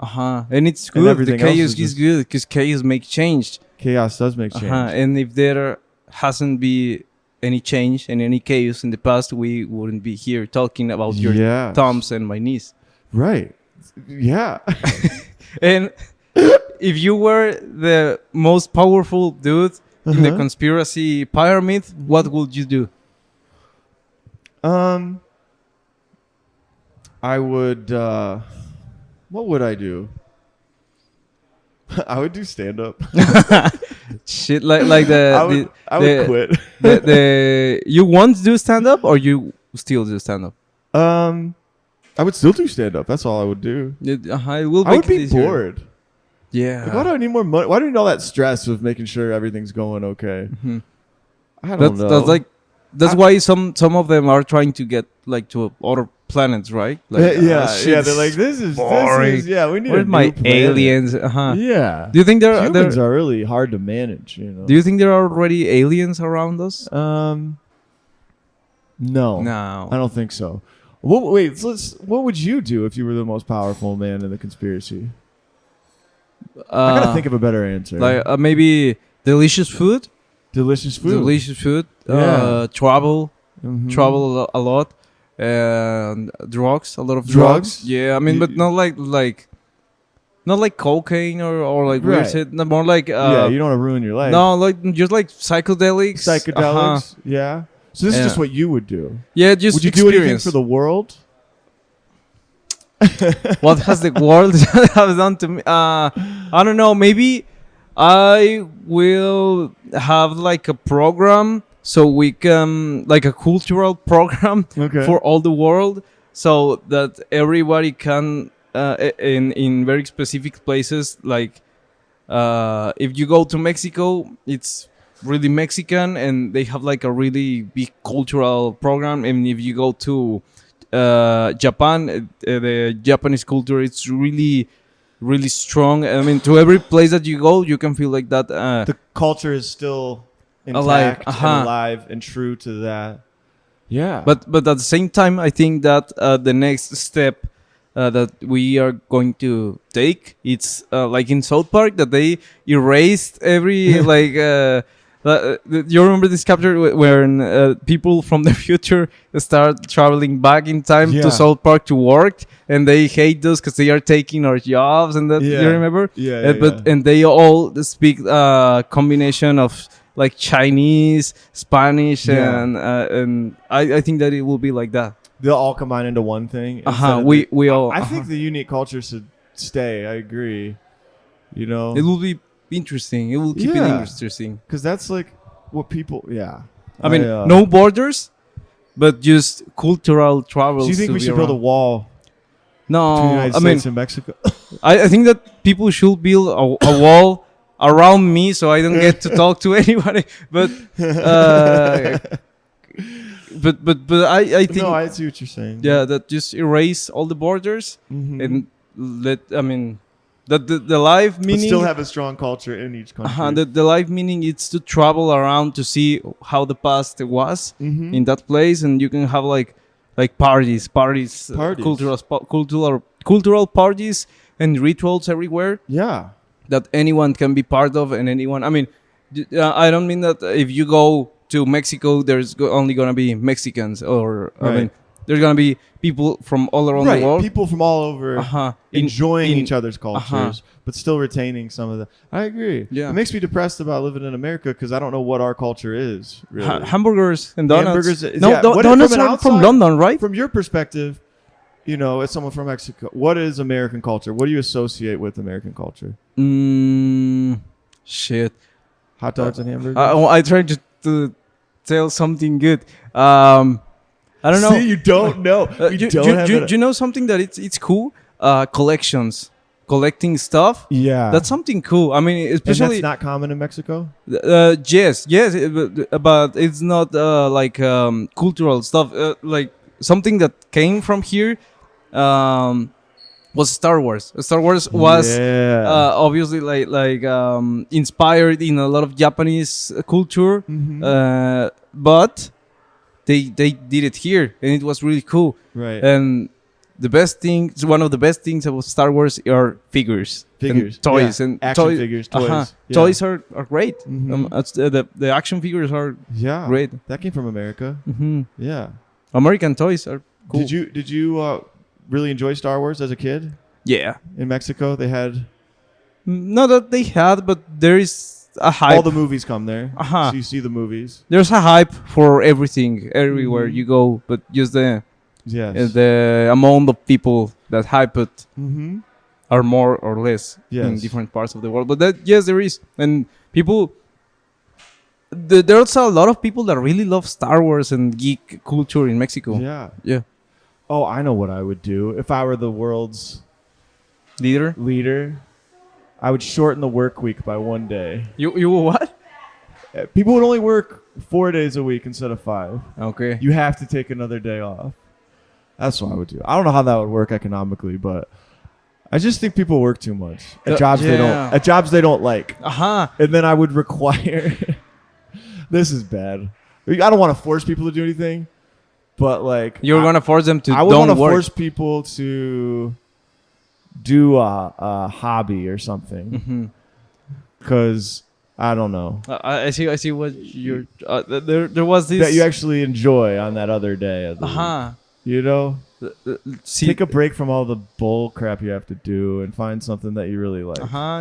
And it's And good. everything The chaos else is good because chaos makes change. Chaos does make change. And if there hasn't been any change and any chaos in the past, we wouldn't be here talking about your thumbs and my knees. Right. Yeah. And if you were the most powerful dude in the conspiracy pyramid, what would you do? I would, what would I do? I would do stand-up. Shit, like the... I would quit. You want to do stand-up or you still do stand-up? I would still do stand-up. That's all I would do. I would be bored. Yeah. Like, why do I need more money? Why do I need all that stress of making sure everything's going okay? Mm-hmm. I don't know. That's why some of them are trying to get like to other planets, right? Like, yeah. They're like, this is boring. We need Where's my planet. aliens? Yeah. Do you think humans are really hard to manage? You know. Do you think there are already aliens around us? No. No. I don't think so. Wait. What would you do if you were the most powerful man in the conspiracy? I gotta think of a better answer. Like maybe delicious food. Delicious food. Yeah. Travel a lot, and drugs. A lot of drugs. Yeah, I mean, but not like cocaine or like weird shit. No, more like you don't want to ruin your life. No, like just like psychedelics. Yeah. So this is just what you would do. Yeah, just would you do anything for the world? What has the world have done to me? I don't know. Maybe I will have like a program so we can like a cultural program for all the world, so that everybody can in very specific places. Like if you go to Mexico, it's really Mexican, and they have like a really big cultural program. And if you go to Japan, the Japanese culture, it's really, really strong. I mean, to every place that you go, you can feel like that. The culture is still intact and alive and true to that. Yeah. But at the same time, I think that the next step that we are going to take, it's like in South Park, that they erased every like. You remember this chapter where people from the future start traveling back in time to South Park to work, and they hate us because they are taking our jobs, and that you remember? And they all speak combination of like Chinese, Spanish, and I think that it will be like that. They'll all combine into one thing. We all. I think the unique culture should stay. I agree. You know, it will be interesting. It will keep it interesting because that's like what people. Yeah, I mean, no borders, but just cultural travel. Do you think we should build a wall? No, between the United States and Mexico. I think that people should build a wall around me so I don't get to talk to anybody. But I think no, I see what you're saying. Yeah, that just erase all the borders and that the life meaning, but still have a strong culture in each country. The life meaning is to travel around to see how the past was in that place, and you can have like parties. Cultural parties and rituals everywhere. Yeah, that anyone can be part of, and anyone. I mean, I don't mean that if you go to Mexico, there's only gonna be Mexicans, or I mean, there's gonna be people from all around the world. People from all over enjoying each other's cultures, but still retaining some of the. I agree. Yeah, it makes me depressed about living in America because I don't know what our culture is. Really. Hamburgers and donuts. Donuts are from London, right? From your perspective, you know, as someone from Mexico, what is American culture? What do you associate with American culture? Shit. Hot dogs and hamburgers. I tried to tell something good. I don't know. See, you don't know. You know something that it's cool? Collections, collecting stuff. Yeah, that's something cool. I mean, especially and that's not common in Mexico. Yes, but it's not like cultural stuff. Like something that came from here was Star Wars. Star Wars was obviously like inspired in a lot of Japanese culture, but they did it here, and it was really cool. Right. And the best thing, one of the best things about Star Wars are figures, and toys, and action figures, toys. Toys are great. The action figures are great. That came from America. Yeah, American toys are cool. Did you really enjoy Star Wars as a kid? Yeah. In Mexico, they had. Not that they had, but there is a hype. All the movies come there. So you see the movies. There's a hype for everything everywhere you go, but just the amount of people that hype it are more or less in different parts of the world. But there is, and people. There's a lot of people that really love Star Wars and geek culture in Mexico. Yeah. Oh, I know what I would do if I were the world's leader. I would shorten the work week by 1 day. You what? People would only work 4 days a week instead of 5. Okay. You have to take another day off. That's what I would do. I don't know how that would work economically, but I just think people work too much at jobs they don't like. And then I would require. This is bad. I don't want to force people to do anything, but like you're gonna force them to. I would want to force people to do a hobby or something, because I don't know. I see what you're. There was this that you actually enjoy on that other day. You know, take a break from all the bull crap you have to do and find something that you really like.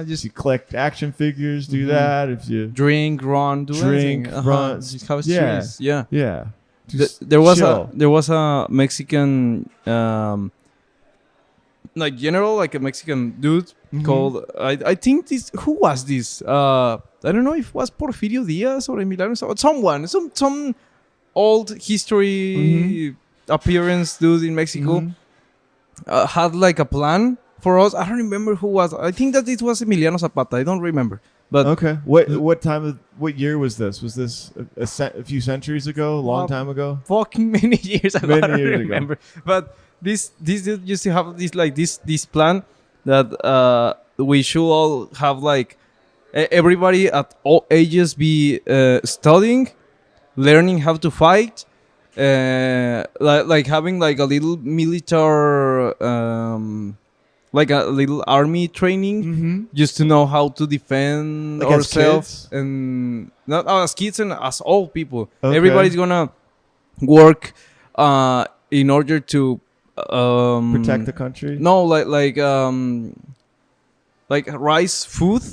Just if you collect action figures, do that. If you drink, run, run, just have streams. Yeah. There was a Mexican like a Mexican dude called I think this who was this I don't know if it was Porfirio Diaz or Emiliano someone some old history appearance dude in Mexico had like a plan for us. I don't remember who was. I think that it was Emiliano Zapata. I don't remember. But okay, what year was this? Was this a few centuries ago? A long time ago? Fucking many years ago. I don't remember. But this dude used to have this plan that we should all have like everybody at all ages be studying, learning how to fight, like having like a little military. Like a little army training, just to know how to defend like ourselves, and not as kids and as old people. Okay. Everybody's gonna work in order to protect the country. No, like rice food,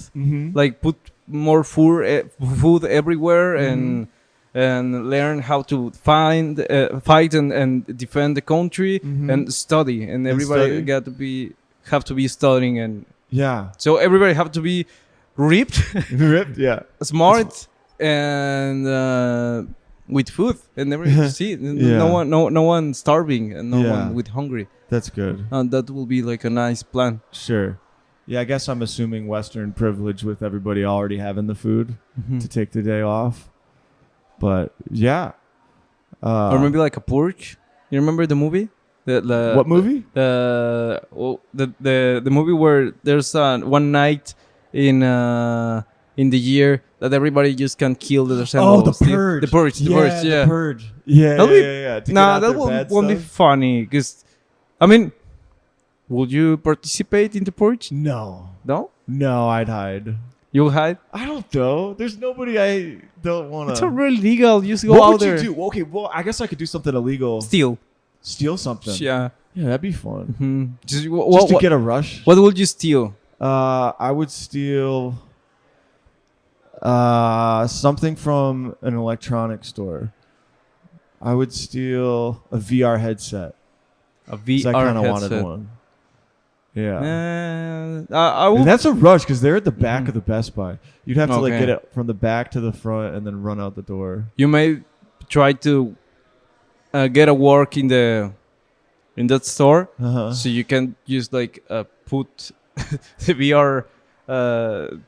like put more food everywhere, and learn how to fight and defend the country, and study, and everybody have to be studying, and so everybody have to be ripped smart, and with food, and everybody see no one starving, and no one with hungry. That's good. That will be like a nice plan. Sure. Yeah, I guess I'm assuming Western privilege with everybody already having the food to take the day off, but or maybe like a purge. You remember the movie? What movie? The movie where there's one night in the year that everybody just can kill the Oh, the Purge. The Purge. The Purge. Yeah. Nah, that won't be funny, because, I mean, would you participate in the Purge? No. No? No, I'd hide. You'll hide? I don't know. There's nobody I don't want to. It's already legal. You just go out there. What would you do? Okay, well, I guess I could do something illegal. Steal something. Yeah, that'd be fun. Just to get a rush. What would you steal? I would steal something from an electronic store. I would steal a VR headset. A VR headset. I kind of wanted one. Yeah. I will. And that's a rush because they're at the back of the Best Buy. You'd have to like get it from the back to the front and then run out the door. You may try to get a work in that store, so you can just like put the VR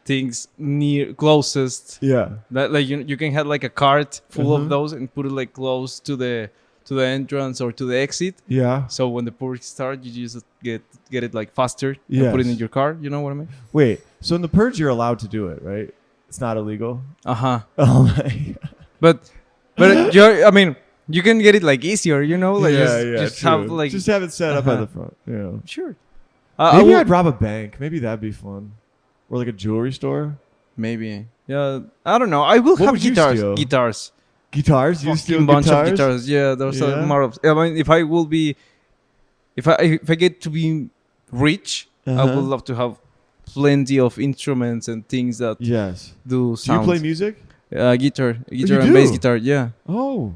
things near closest. Yeah. That like you can have like a cart full of those and put it like close to the entrance or to the exit. Yeah. So when the purge starts, you just get it like faster and put it in your car. You know what I mean? Wait. So in the purge, you're allowed to do it, right? It's not illegal. Oh my. But I mean, you can get it like easier. You know, like just true. have like just have it set up at the front. Yeah. Sure. Maybe I'd rob a bank. Maybe that'd be fun. Or like a jewelry store. Maybe. Yeah. I don't know. I will have guitars. Guitars? You steal bunch guitars? of guitars. Yeah, there's more of. I mean, if I get to be rich, I would love to have plenty of instruments and things that do sound. Do you play music? Guitar and bass guitar. Yeah. Oh,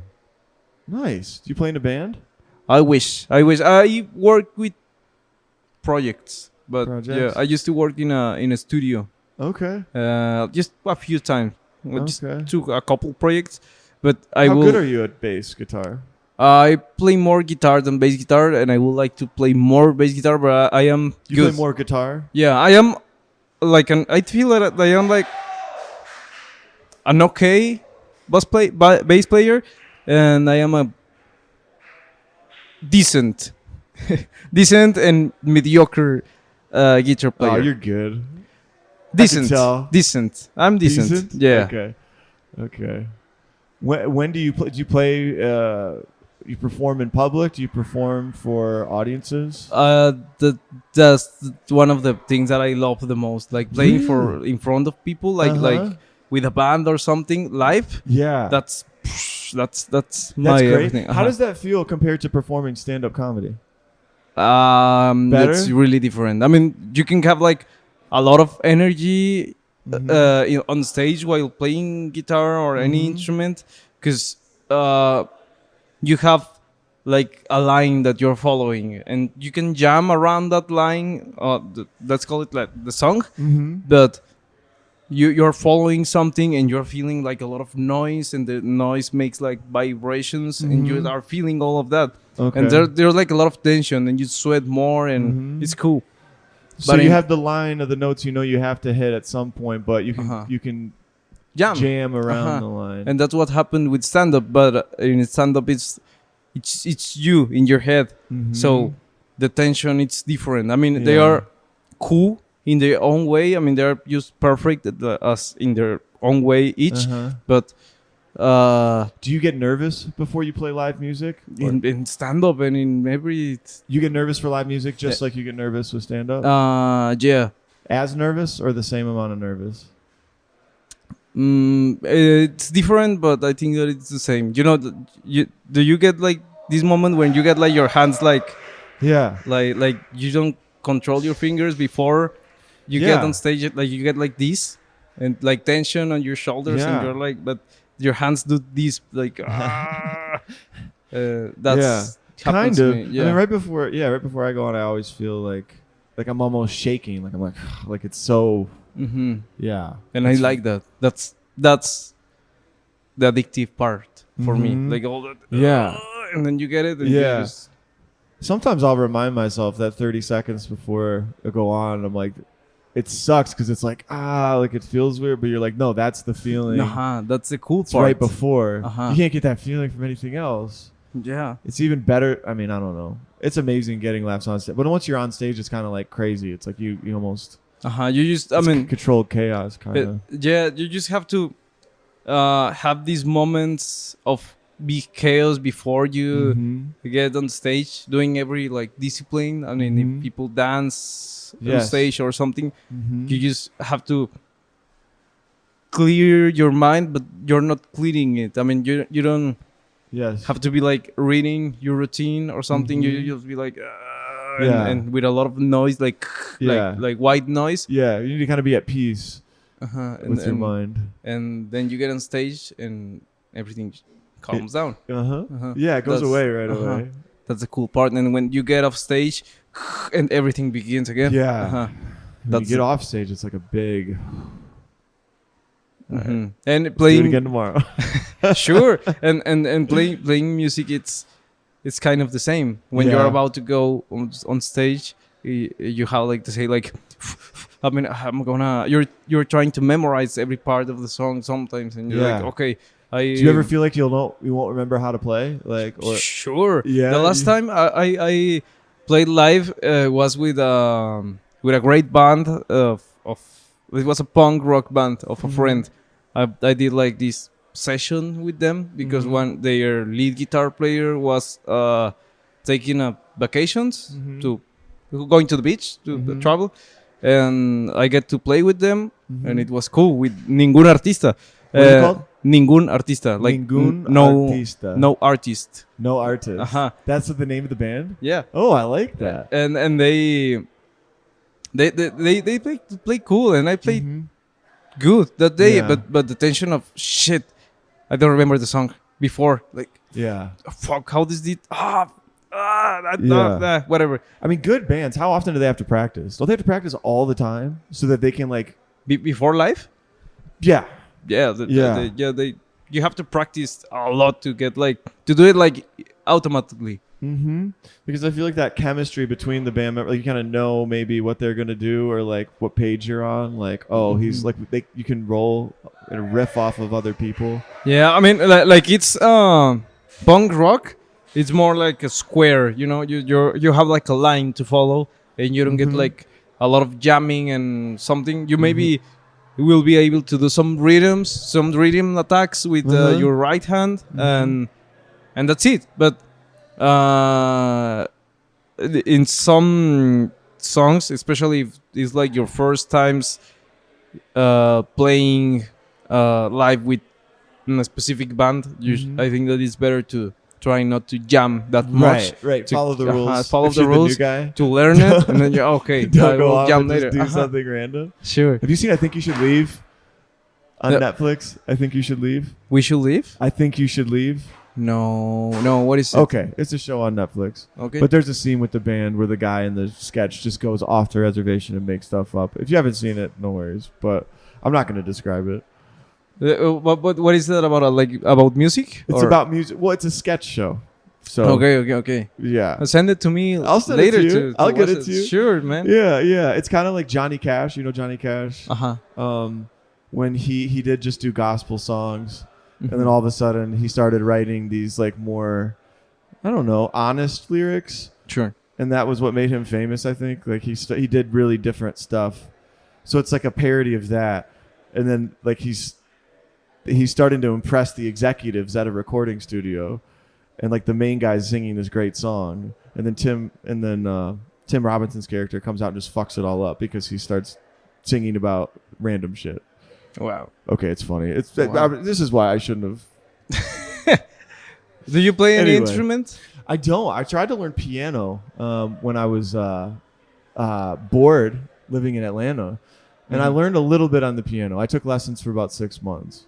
nice. Do you play in a band? I wish. I work with projects, but yeah, I used to work in a studio. Okay. Just a few times. Just took a couple projects. But How good are you at bass guitar? I play more guitar than bass guitar, and I would like to play more bass guitar, but I am You good. play more guitar? Yeah, I am like I feel that I am like an okay bass player, and I am a decent and mediocre guitar player. Oh, you're good. Decent. I'm decent. Yeah. Okay. When do you play? Do you play? You perform in public? Do you perform for audiences? That's one of the things that I love the most. Like playing in front of people, like with a band or something live. Yeah. That's my great. everything. How does that feel compared to performing stand-up comedy? Better? It's really different. I mean, you can have like a lot of energy on stage while playing guitar or any instrument, because you have like a line that you're following and you can jam around that line. Let's call it like the song, but you're following something and you're feeling like a lot of noise, and the noise makes like vibrations, and you are feeling all of that. And there's like a lot of tension, and you sweat more, and it's cool. So you have the line of the notes you have to hit at some point, but you can jam around the line. And that's what happened with stand-up. But in stand-up, it's you in your head. So the tension, it's different. I mean, they are cool in their own way. I mean, they're just perfect as in their own way each. But do you get nervous before you play live music? In stand-up and in every... You get nervous for live music just like you get nervous with stand-up? Yeah. As nervous or the same amount of nervous? It's different, but I think that it's the same. You know, do you get like this moment when you get like your hands like... Yeah. Like you don't control your fingers before you get on stage, like you get like this and like tension on your shoulders, and you're like, but your hands do this like that's kind of. I mean, right before I go on, I always feel like I'm almost shaking, like I'm like it's so and I like that. That's the addictive part for me, like all that and then you get it, and you just... Sometimes I'll remind myself that 30 seconds before I go on, I'm like, it sucks because it's like, like it feels weird, but you're like, no, that's the feeling. That's the cool it's part. Right before. You can't get that feeling from anything else. Yeah. It's even better. I mean, I don't know. It's amazing getting laughs on stage. But once you're on stage, it's kind of like crazy. It's like you almost... You just, I mean... controlled chaos, kind of. Yeah, you just have to have these moments of big chaos before you get on stage, doing every like discipline. I mean, if people dance on stage or something, you just have to clear your mind, but you're not clearing it. I mean, you don't have to be like reading your routine or something. You just be like and with a lot of noise, like white noise. Yeah, you need to kind of be at peace with your mind. And then you get on stage and everything calms down. Yeah, it goes away right away. That's the cool part. And when you get off stage, and everything begins again. Yeah. When you get off stage, it's like a big. Mm-hmm. And Let's playing do it again tomorrow. sure, and playing music, it's kind of the same. When you're about to go on stage, you have like to say like, I'm gonna. You're trying to memorize every part of the song sometimes, and you're like, okay. Do you ever feel like you won't remember how to play? Like, or sure. Yeah. The last time I played live was with a great band of it was a punk rock band of a friend. I did like this session with them because their lead guitar player was taking a vacations to going to the beach to travel, and I get to play with them, and it was cool with Ningún Artista. What is it called? Ningún Artista, like Ningún Artista. No artist. No artist. That's the name of the band. Yeah. Oh, I like that. And they play cool, and I played good that day. Yeah. But the tension of shit, I don't remember the song before. Like fuck, how does it? Whatever. I mean, good bands. How often do they have to practice? Don't they have to practice all the time so that they can like before live? Yeah. You have to practice a lot to get like to do it like automatically. Because I feel like that chemistry between the band members, like you kind of know maybe what they're gonna do or like what page you're on. Like, he's like you can roll and riff off of other people. Yeah, I mean, like it's punk rock. It's more like a square. You know, you have like a line to follow, and you don't get like a lot of jamming and something. You maybe. You will be able to do some rhythm attacks with your right hand, and that's it. But in some songs, especially if it's like your first times playing live with a specific band, I think that it's better to try not to jam that much. Right. Follow the rules. Follow the rules to learn it, and then you're okay. Don't go off jam and later. Just do something random. Sure. Have you seen I Think You Should Leave on Netflix? I Think You Should Leave. We Should Leave? I Think You Should Leave. No. What is it? Okay, it's a show on Netflix. Okay. But there's a scene with the band where the guy in the sketch just goes off the reservation and makes stuff up. If you haven't seen it, no worries. But I'm not going to describe it. What is that about? Like about music? It's about music. Well, it's a sketch show. So okay. Yeah. Send it to me. I'll send later it to you. I'll get it to you. Sure, man. Yeah. It's kind of like Johnny Cash. You know Johnny Cash? When he did just do gospel songs, and then all of a sudden he started writing these like more, I don't know, honest lyrics. Sure. And that was what made him famous, I think. Like he did really different stuff. So it's like a parody of that. And then like he's starting to impress the executives at a recording studio. And like the main guy's singing this great song, and then Tim Robinson's character comes out and just fucks it all up because he starts singing about random shit. Wow. Okay, it's funny. This is why I shouldn't have. Do you play any instrument? I don't. I tried to learn piano when I was bored living in Atlanta, and I learned a little bit on the piano. I took lessons for about 6 months,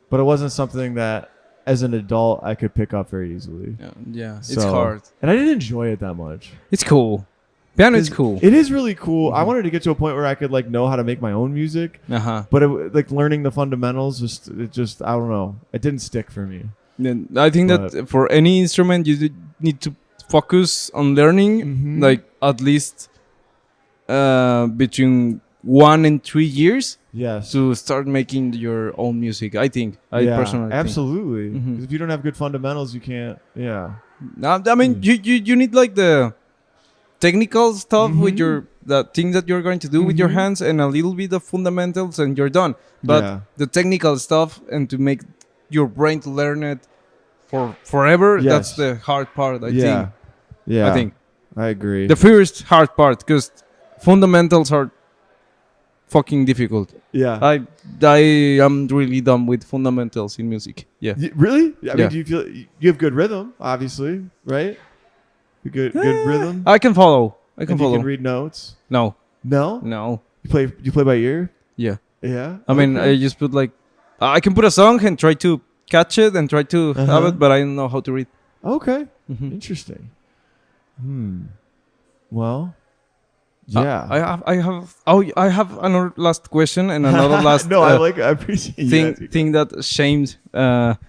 but it wasn't something that, as an adult, I could pick up very easily. Yeah, it's hard. And I didn't enjoy it that much. It's cool. Piano is cool. It is really cool. I wanted to get to a point where I could like know how to make my own music. But like learning the fundamentals, just I don't know. It didn't stick for me. I think that for any instrument, you need to focus on learning like at least between 1 and 3 years. Yes. To start making your own music, I think. I personally absolutely. Because if you don't have good fundamentals, you can't. Yeah. I mean, you need like the technical stuff with the things that you're going to do with your hands, and a little bit of fundamentals, and you're done. But the technical stuff, and to make your brain to learn it for forever, that's the hard part. I think. Yeah. I think. I agree. The first hard part, because fundamentals are fucking difficult. Yeah. I am really dumb with fundamentals in music. Yeah. Really? I mean, do you feel you have good rhythm, obviously, right? Good rhythm. I can follow. You can read notes. No. You play by ear? Yeah. Yeah. I mean, I just put like I can put a song and try to catch it and try to have it, but I don't know how to read. Okay. Interesting. Well, yeah. I have another last question and another last No, I appreciate you thing that shamed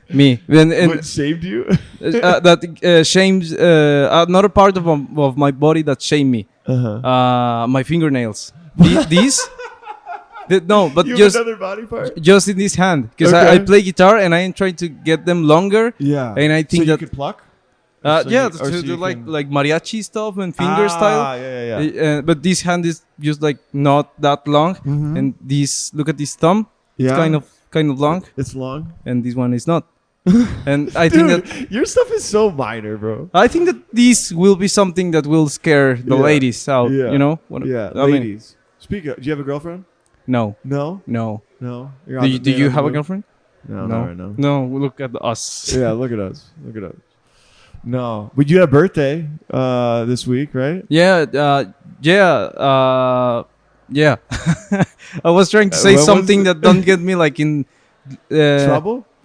me. What saved you? That shames another part of my body that shamed me. My fingernails. These. No, but you just have another body part? Just in this hand, because I play guitar and I am trying to get them longer. Yeah, and I think so that you could pluck. To do like mariachi stuff and finger style. Yeah. But this hand is just like not that long, and this look at this thumb. It's kind of long. It's long, and this one is not. And I Dude, think that your stuff is so minor, bro. I think that this will be something that will scare the ladies out. Yeah. You know? Ladies. Speak up. Do you have a girlfriend? No. No. Do you have a girlfriend? No, not right now. No, look at us. Yeah, look at us. No, but you had a birthday this week, right? Yeah. I was trying to say something that don't get me like in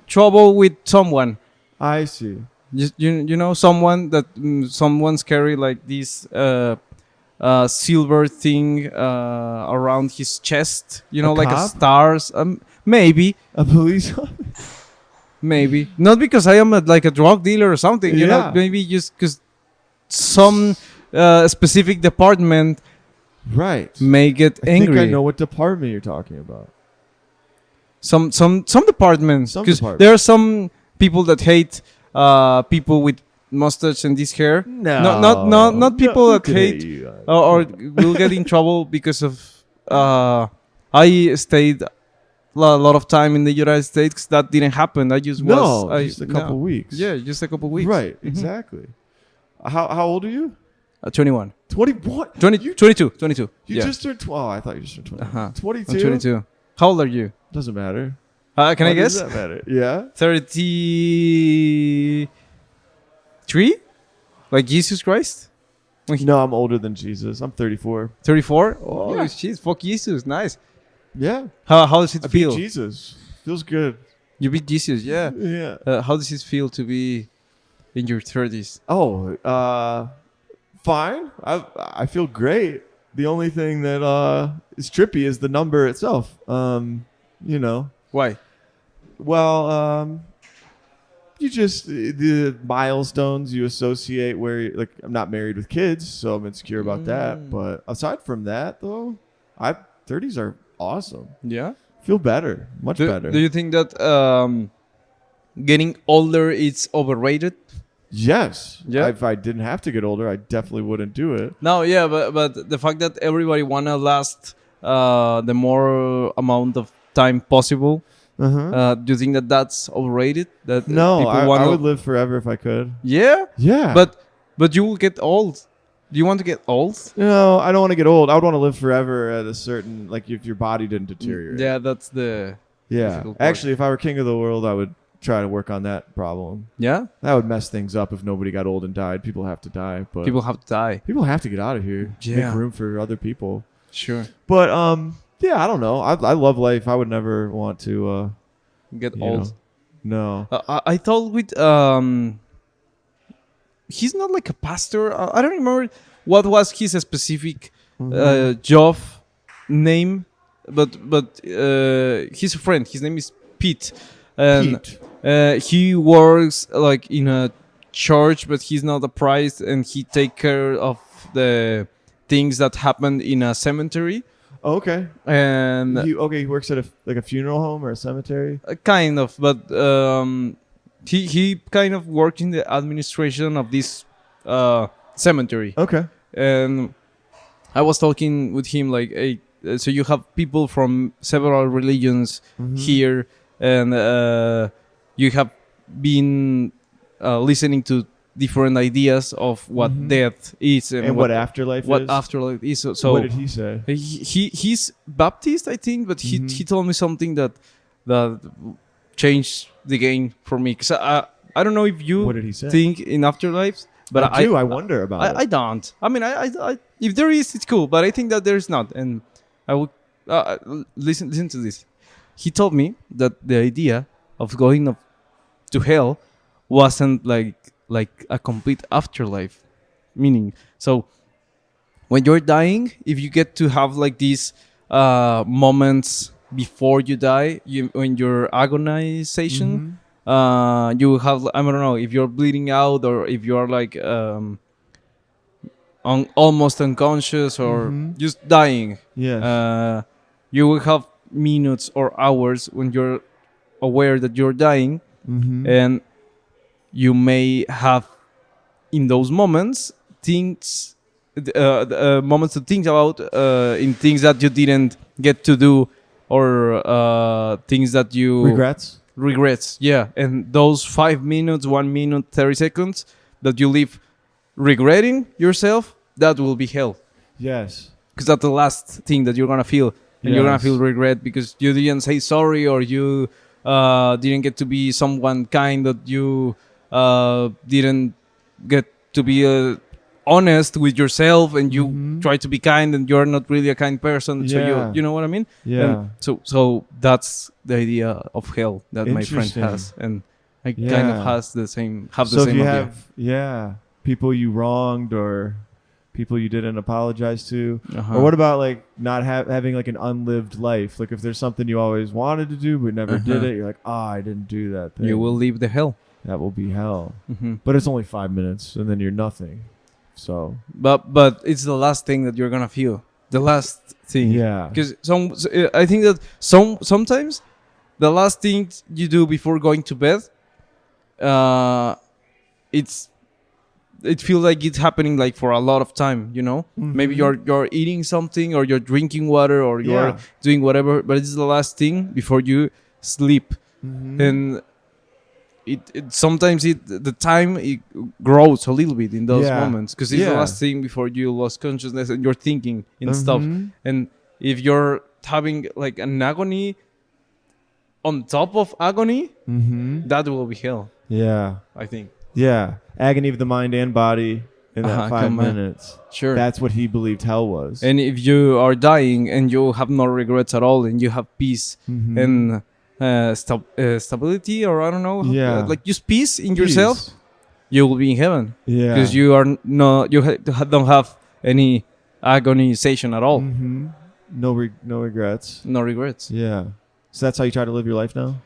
trouble with someone. I see. You know someone that someone's carry like this silver thing around his chest. You know, like a stars. Maybe a police. Maybe not because I am like a drug dealer or something. You know, maybe just because some specific department may get angry. I think I know what department you're talking about. Some departments, because there are some people that hate people with mustache and this hair. Not people that hate or will get in trouble because of. I stayed a lot of time in the United States. That didn't happen. I just just a couple weeks. Yeah, just a couple weeks. Right, exactly. How old are you? 21. 21? 22. You just turned 12. I thought you just turned 20. 22? I'm 22. How old are you? Doesn't matter. Can I guess? Does that matter? Yeah. 33? Like Jesus Christ? No, I'm older than Jesus. I'm 34. 34? Oh, jeez. Fuck Jesus. Nice. Yeah. How does it feel? I beat Jesus. Feels good. You beat Jesus, yeah. Yeah. How does it feel to be in your 30s? Oh, fine. I feel great. The only thing that is trippy is the number itself. You know. Why? Well, you just the milestones you associate where like I'm not married with kids, so I'm insecure about that. But aside from that, though, 30s are awesome. Yeah. Feel better, much better. Do you think that getting older is overrated? Yes. Yeah. If I didn't have to get older, I definitely wouldn't do it. No, yeah, but the fact that everybody wanna last the more amount of time possible. Do you think that that's overrated? That no, I would live forever if I could. Yeah. Yeah. But you will get old. Do you want to get old? No, I don't want to get old. I would want to live forever at a certain, like if your body didn't deteriorate. Yeah, that's the difficult part. Actually, if I were king of the world, I would try to work on that problem. Yeah? That would mess things up if nobody got old and died. People have to die. But people have to die. People have to get out of here. Yeah. Make room for other people. Sure. But yeah, I don't know. I love life. I would never want to get old. No. I thought with he's not like a pastor. I don't remember what was his specific job name, but he's a friend. His name is Pete. Pete. He works like in a church, but he's not a priest, and he take care of the things that happened in a cemetery. Oh, okay. And he works at a funeral home or a cemetery. Kind of, but he kind of worked in the administration of this cemetery. Okay. And I was talking with him like, hey, so you have people from several religions here, and you have been listening to different ideas of what death is and what afterlife is. What afterlife is. So what did he say? He's Baptist, I think, but he told me something that changed the game for me. Because I don't know if you what did he say? think in afterlives, but I do. I wonder about it. I don't. I mean, I if there is, it's cool, but I think that there's not. And I would listen to this. He told me that the idea of going up to hell wasn't like a complete afterlife, meaning. So when you're dying, if you get to have like these moments before you die, when your agonization, you have, I don't know, if you're bleeding out or if you're like almost unconscious or just dying. Yes. You will have minutes or hours when you're aware that you're dying, and you may have in those moments things, moments to think about in things that you didn't get to do, or things that you regrets. Yeah, and those 5 minutes, 1 minute, 30 seconds that you live regretting yourself, that will be hell. Yes. Because that's the last thing that you're gonna feel, and you're gonna feel regret because you didn't say sorry, or you didn't get to be someone kind, that you didn't get to be honest with yourself, and you try to be kind and you're not really a kind person. So you know what I mean? Yeah. And so that's the idea of hell that my friend has, and I kind of have the same if you idea. have people you wronged or people you didn't apologize to, or what about like not having like an unlived life? Like if there's something you always wanted to do but never did it, you're like, I didn't do that thing. You will leave the hell. That will be hell. But it's only 5 minutes and then you're nothing. So but it's the last thing that you're gonna feel, the last thing. Yeah, because I think that sometimes the last thing you do before going to bed, it feels like it's happening like for a lot of time, you know. Maybe you're eating something, or you're drinking water, or you're doing whatever, but it's the last thing before you sleep. And it sometimes the time it grows a little bit in those moments, because it's the last thing before you lost consciousness and you're thinking in stuff. And if you're having like an agony on top of agony, that will be hell. I think. Agony of the mind and body in that 5 minutes. Sure. That's what he believed hell was. And if you are dying and you have no regrets at all, and you have peace and stability, or I don't know, like just peace in yourself, you will be in heaven. Because you are don't have any agonization at all. No regrets. No regrets. Yeah. So that's how you try to live your life now?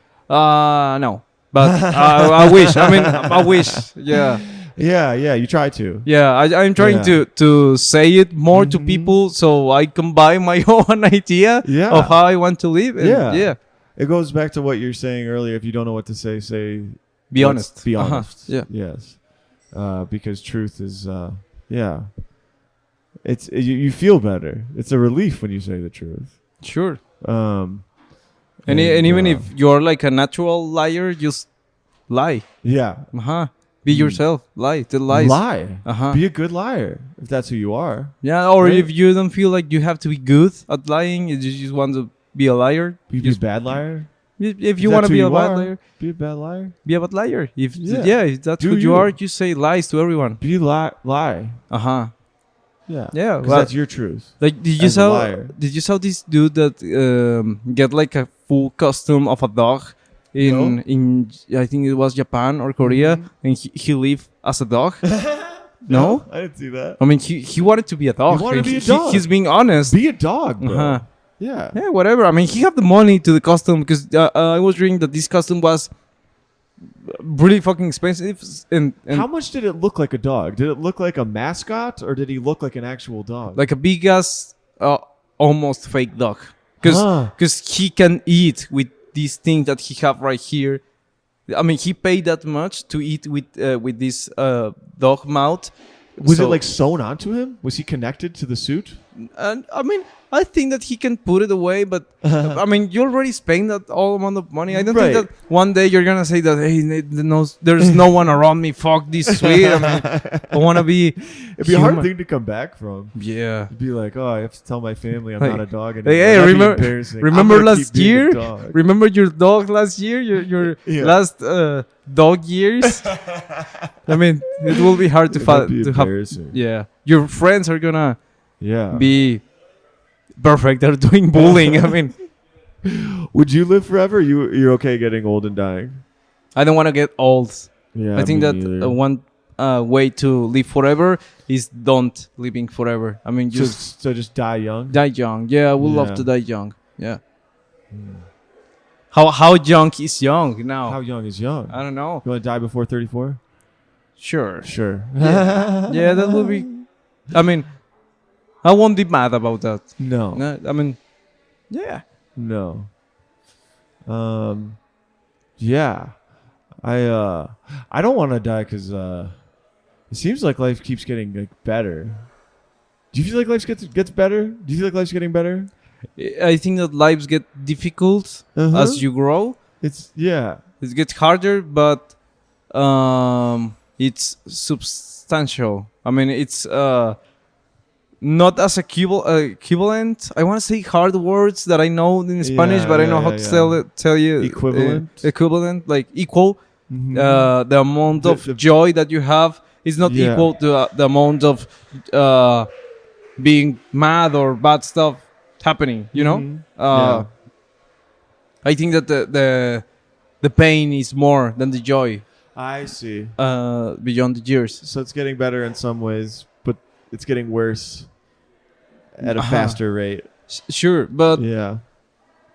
No. But I wish. I mean, I wish. Yeah. Yeah. You try to. Yeah. I'm trying to say it more to people, so I can buy my own idea of how I want to live. And It goes back to what you're saying earlier. If you don't know what to say be honest. Be honest. Yeah. Yes. Because truth is, it's you feel better. It's a relief when you say the truth. Sure. And even if you're like a natural liar, just lie. Yeah. Be yourself. Lie. Tell lies. Lie. Be a good liar if that's who you are. Yeah. Or if you don't feel like you have to be good at lying, you just want to be a liar. Be a bad liar. If you want to be a bad liar, be a bad liar. Be a bad liar. If that's who you are, you say lies to everyone. Be lie. Yeah. Yeah. Because that's your truth. Like, did you saw this dude that get like a full costume of a dog in I think it was Japan or Korea, and he lived as a dog? No, I didn't see that. I mean, he wanted to be a dog. He wanted to be a dog. He's being honest. Be a dog, bro. Yeah, whatever. I mean, he had the money to the costume, because I was reading that this costume was really fucking expensive. And how much did it look like a dog? Did it look like a mascot, or did he look like an actual dog? Like a big ass, almost fake dog. Because he can eat with these things that he have right here. I mean, he paid that much to eat with this dog mouth. Was it like sewn onto him? Was he connected to the suit? I mean, I think that he can put it away, but I mean, you already spent that all amount of money. I don't think that one day you're gonna say that, hey, there's no one around me. Fuck this sweet. I mean, I wanna be. It'd be a hard thing to come back from. Yeah. It'd be like, oh, I have to tell my family I'm not a dog anymore. Hey, remember last year? Remember your dog last year? Your last dog years? I mean, it will be hard to have. Yeah, your friends are gonna be perfect. They're doing bullying. I mean, would you live forever? You're okay getting old and dying? I don't want to get old. Yeah, I think that way to live forever is don't living forever. I mean, just die young. Die young. Yeah, I would love to die young. Yeah. How young is young now? How young is young? I don't know. You want to die before 34? Sure. Yeah, that would be. I mean, I won't be mad about that. No. I mean, yeah. No. Yeah. I don't want to die because it seems like life keeps getting like better. Do you feel like life gets better? Do you feel like life's getting better? I think that lives get difficult as you grow. It gets harder, but it's substantial. I mean, it's not as equivalent. I want to say hard words that I know in Spanish, but I know how to tell you equivalent, like equal. The amount of joy that you have is not equal to the amount of being mad or bad stuff happening. You know, I think that the pain is more than the joy. I see. Beyond the years, so it's getting better in some ways, but it's getting worse at a faster rate. Sure, but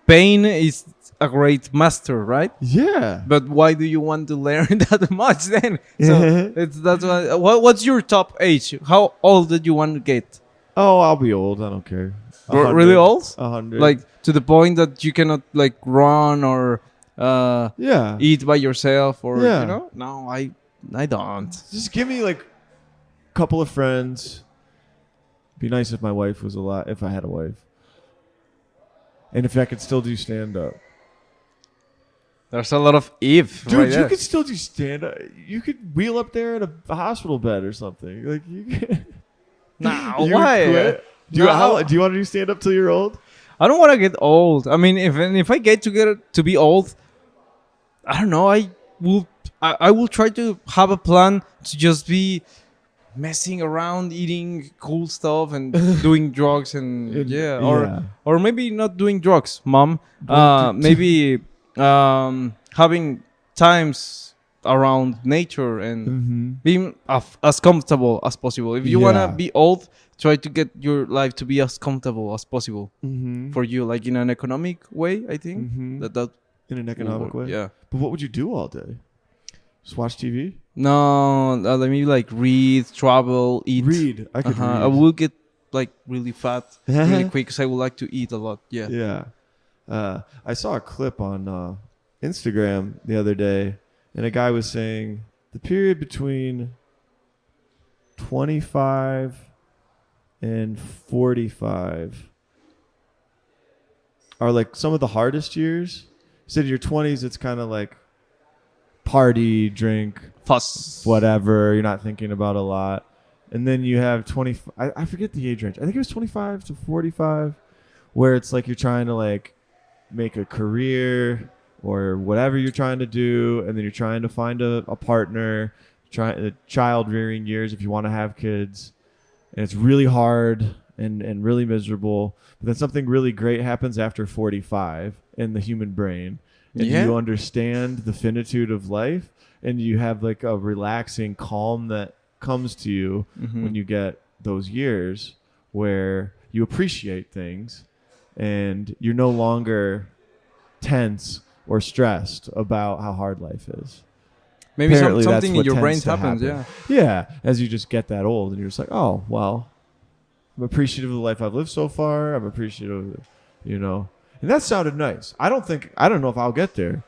pain is a great master, right? Yeah. But why do you want to learn that much then? So that's why. What's your top age? How old did you want to get? Oh, I'll be old. I don't care. Really old? 100. Like to the point that you cannot like run or eat by yourself or you know? No, I don't. Just give me like a couple of friends. Be nice if my wife was alive. If I had a wife, and if I could still do stand up. There's a lot of if. Dude, right you there. could still do stand up. You could wheel up there in a hospital bed or something. Like you could. Nah, why? Do you want to do stand up till you're old? I don't want to get old. I mean, if I get to be old, I don't know. I will try to have a plan to just be messing around, eating cool stuff, and doing drugs, and or maybe not doing drugs, mom. Maybe having times around nature and being as comfortable as possible. If you wanna be old, try to get your life to be as comfortable as possible for you, like in an economic way. I think that in an economic way. Yeah. But what would you do all day? Just watch TV? No, let me like read, travel, eat. Read. I could read. I will get like really fat really quick because I would like to eat a lot. Yeah. Yeah. I saw a clip on Instagram the other day, and a guy was saying the period between 25 and 45 are like some of the hardest years. He said your 20s, it's kind of like party, drink, fuss, whatever. You're not thinking about a lot. And then you have 20. I forget the age range. I think it was 25 to 45, where it's like you're trying to like make a career or whatever you're trying to do, and then you're trying to find a partner, child rearing years if you want to have kids, and it's really hard and really miserable. But then something really great happens after 45 in the human brain, and you understand the finitude of life, and you have like a relaxing calm that comes to you when you get those years where you appreciate things and you're no longer tense or stressed about how hard life is. Maybe something in your brain happens, Yeah, as you just get that old and you're just like, oh, well, I'm appreciative of the life I've lived so far. I'm appreciative of, and that sounded nice. I don't know if I'll get there,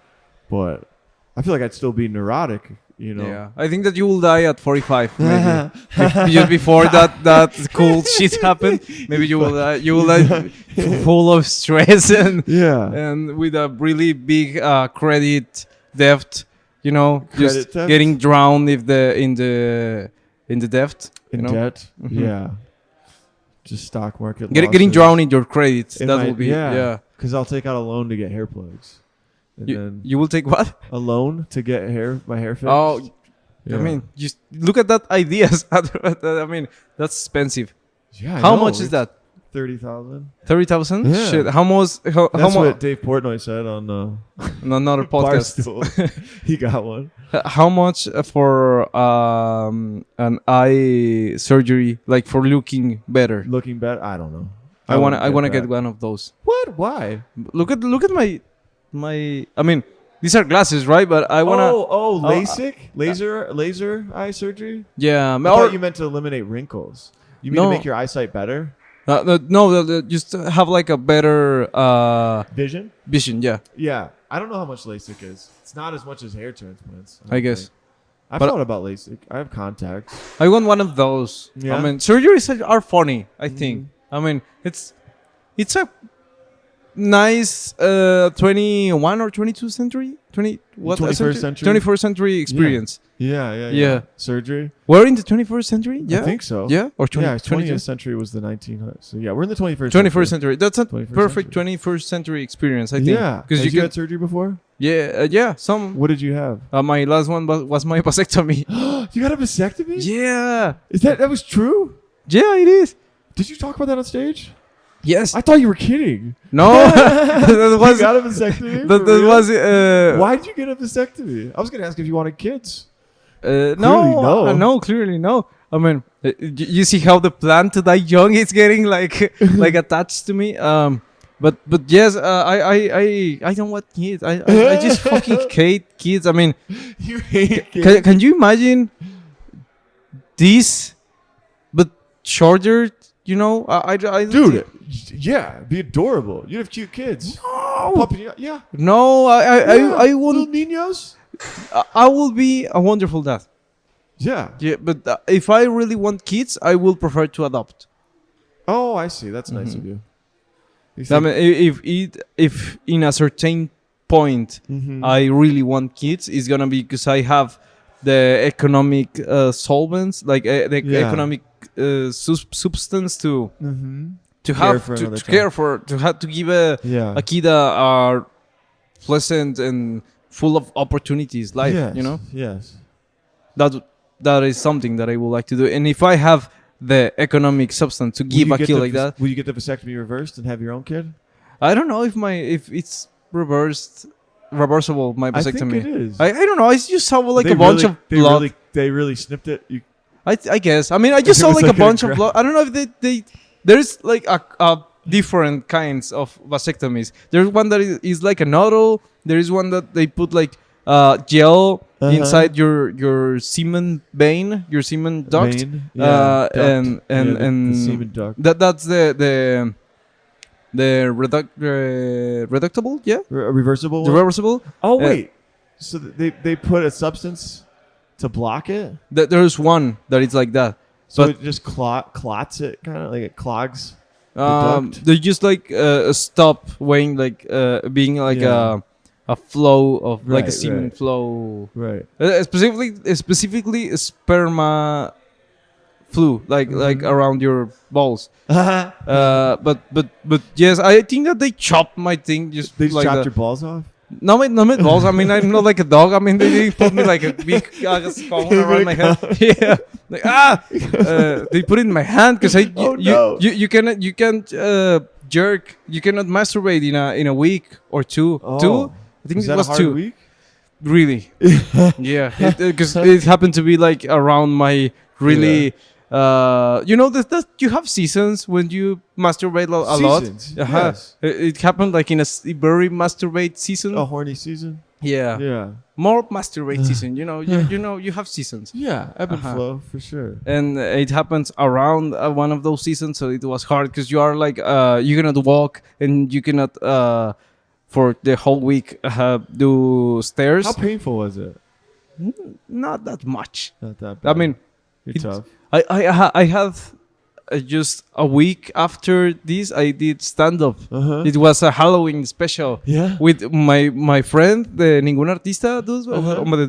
but I feel like I'd still be neurotic, Yeah, I think that you will die at 45, maybe. Just before that cool shit happened. Maybe you will die full of stress and with a really big credit debt, just theft? Getting drowned in the debt. Debt, yeah. Just stock market. Getting drowned in your credits. Will be because I'll take out a loan to get hair plugs. You will take what? A loan to get my hair fixed. Oh, yeah. I mean, just look at that ideas. I mean, that's expensive. Yeah. How much is that? 30,000. 30,000? Yeah. Shit. How much? How That's much? what Dave Portnoy said on Another podcast. Barstool. He got one. How much for an eye surgery, like for looking better? Looking better? I don't know. I wanna that. get one of those. What? Why? Look at my. I mean, these are glasses, right? But I wanna. LASIK, laser eye surgery. Yeah, I thought you meant to eliminate wrinkles. You mean to make your eyesight better? No, just have like a better Vision. Yeah, Yeah, I don't know how much LASIK is. It's not as much as hair transplants. I guess. think. I've thought about LASIK. I have contacts. I want one of those. Yeah? I mean, surgeries are funny. I think. I mean, it's a nice 21 or 22 century 21st century 21st century experience. Yeah. Surgery. We're in the 21st century. Yeah, I think so. Yeah, or 20, Yeah, 22? 20th century was the 1900s. So yeah, we're in the 21st. 21st century. That's a 21st perfect century. 21st century experience. I think. Yeah, because you had surgery before. Yeah. Some. What did you have? My last one was my vasectomy. You got a vasectomy? Yeah. Is that was true? Yeah, it is. Did you talk about that on stage? Yes. I thought you were kidding. No. That was. You got a vasectomy? That was. Why did you get a vasectomy? I was going to ask if you wanted kids. No. Clearly no. I mean, you see how the plan to die young is getting like attached to me. But yes, I don't want kids. I just fucking hate kids. I mean, You hate kids. can you imagine this, but shorter? You know, Dude, yeah, be adorable. You'd have cute kids. No. Puppy, yeah. No, I Little won't. niños? I will be a wonderful dad. Yeah. Yeah, but if I really want kids, I will prefer to adopt. Oh, I see. That's nice of you. I mean, if in a certain point I really want kids, it's gonna be because I have the economic solvents, like the economic substance to have to give a kid a pleasant and full of opportunities life. Yes, you know. Yes. That is something that I would like to do, and if I have the economic substance to give a kid like that, will you get the vasectomy reversed and have your own kid? I don't know if it's reversible. My vasectomy. I think it is. I don't know. I just saw like a bunch of blood. They really snipped it. I guess. I mean, I just saw like a bunch of blood. I don't know if they there's like a different kinds of vasectomies. There's one that is like a noodle. There is one that they put like gel inside your semen vein, your semen duct. And the semen duct. That's the reductible, yeah, reversible. The reversible. Oh wait, so they put a substance to block it. There's one that is like that. So but it just clots it, kind of like it clogs. They just like stop weighing, like being like a flow of like a semen flow. Right. Specifically sperma flew like around your balls. But yes, I think that they chopped my thing. They just chopped your balls off. No, my balls. I mean, I'm not like a dog. I mean, they put me like a big skull around my head. Yeah, like they put it in my hand because you can't jerk. You cannot masturbate in a week or two. Two. I think it was 2 week? Really? Yeah, because it happened to be like around my really. That you have seasons when you masturbate a lot. Yes. It happened like in a very masturbate season. A horny season. Yeah. More masturbate season. You have seasons. Yeah, ebb and flow for sure. And it happens around one of those seasons, so it was hard because you are like you cannot walk and you cannot for the whole week do stairs. How painful was it? Not that much. Not that bad. I mean, it's tough. I have just a week after this I did stand-up. It was a Halloween special with my friend, the Ningún Artista dude,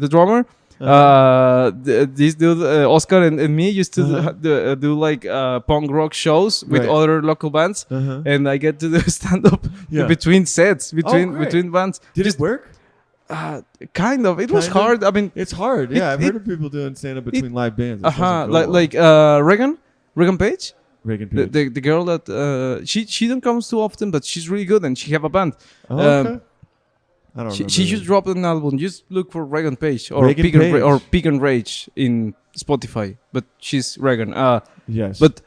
the drummer. This dude Oscar and me used to do like punk rock shows with other local bands, and I get to do stand-up between sets, between bands. Did it work? Kind of. It was hard. I mean, it's hard. Yeah, I've heard of people doing stand up between live bands. Like Regan Page. Reagan Page. The girl that she don't comes too often, but she's really good and she have a band. Oh, okay. I don't remember. She just dropped an album. Just look for Reagan Page or Reagan Page. or Pig and Rage in Spotify. But she's Reagan. Yes. But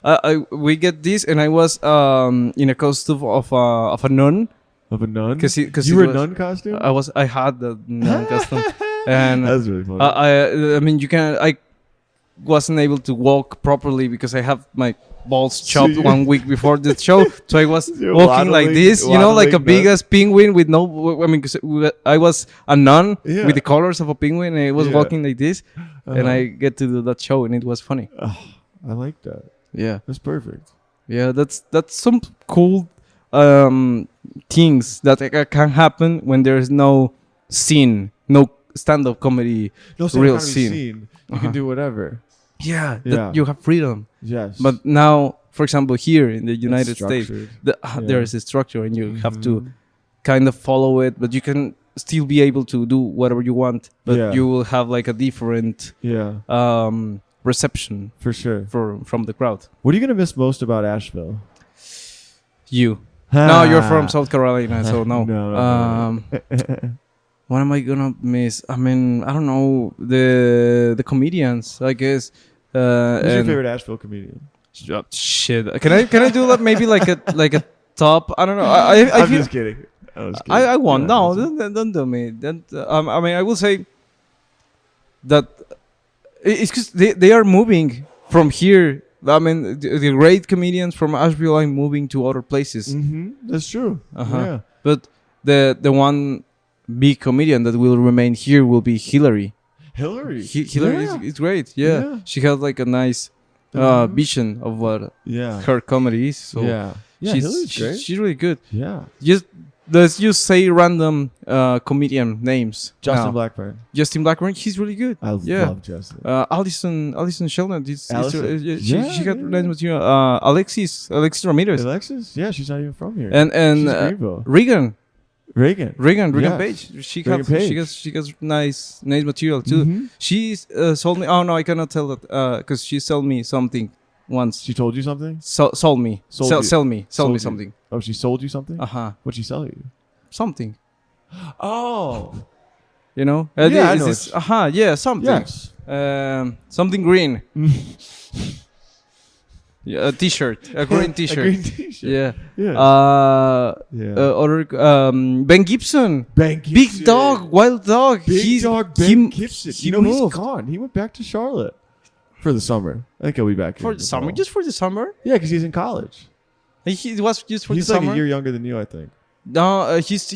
we get this, and I was in a costume of a nun. Of a nun? Because you were a nun costume? I had the nun costume, and that's really funny. I mean, I wasn't able to walk properly because I have my balls chopped 1 week before the show, so I was walking like this, like a big ass penguin with no. I mean, cause I was a nun with the colors of a penguin, and I was walking like this, and I get to do that show, and it was funny. Oh, I like that. Yeah, that's perfect. Yeah, that's some cool things that can happen when there is no scene, no stand-up comedy, no real scene. You can do whatever. Yeah, you have freedom. Yes. But now, for example, here in the United States, there is a structure, and you have to kind of follow it. But you can still be able to do whatever you want. But you will have like a different reception for sure from the crowd. What are you gonna miss most about Asheville? You. No, you're from South Carolina, so no. No. What am I gonna miss? I mean, I don't know, the comedians, I guess. Who's your favorite Asheville comedian? Shit. Can I do that? Maybe like a top? I don't know. I'm just kidding. I won. No, don't do me. I mean, I will say that it's because they are moving from here. I mean, the great comedians from Asheville are moving to other places. That's true. Yeah. But the one big comedian that will remain here will be Hillary. Hillary is great. Yeah. She has like a nice vision of what her comedy is. So Hillary's great. She's really good. Yeah. Let's just say random comedian names. Justin Blackburn. Justin Blackburn, he's really good. I love Justin. Alison Sheldon. She got nice material. Alexis Ramirez. Alexis? Yeah, she's not even from here. And Reagan Page. She has nice material too. She's sold me. Oh no, I cannot tell that because she sold me something once. She told you something? Sold me. Sell me something. Oh, she sold you something? What'd she sell you? Something. Oh. You know? I know. Something. Yes. Something green. A t-shirt, a green t-shirt. A green t-shirt. Yeah. Yes. Other Ben Gibson. Big dog, wild dog. Ben Gibson. He's gone. He went back to Charlotte for the summer. I think he'll be back for the summer. Just for the summer? Yeah, because he's in college. He was just for the summer. He's like a year younger than you, I think. No, he's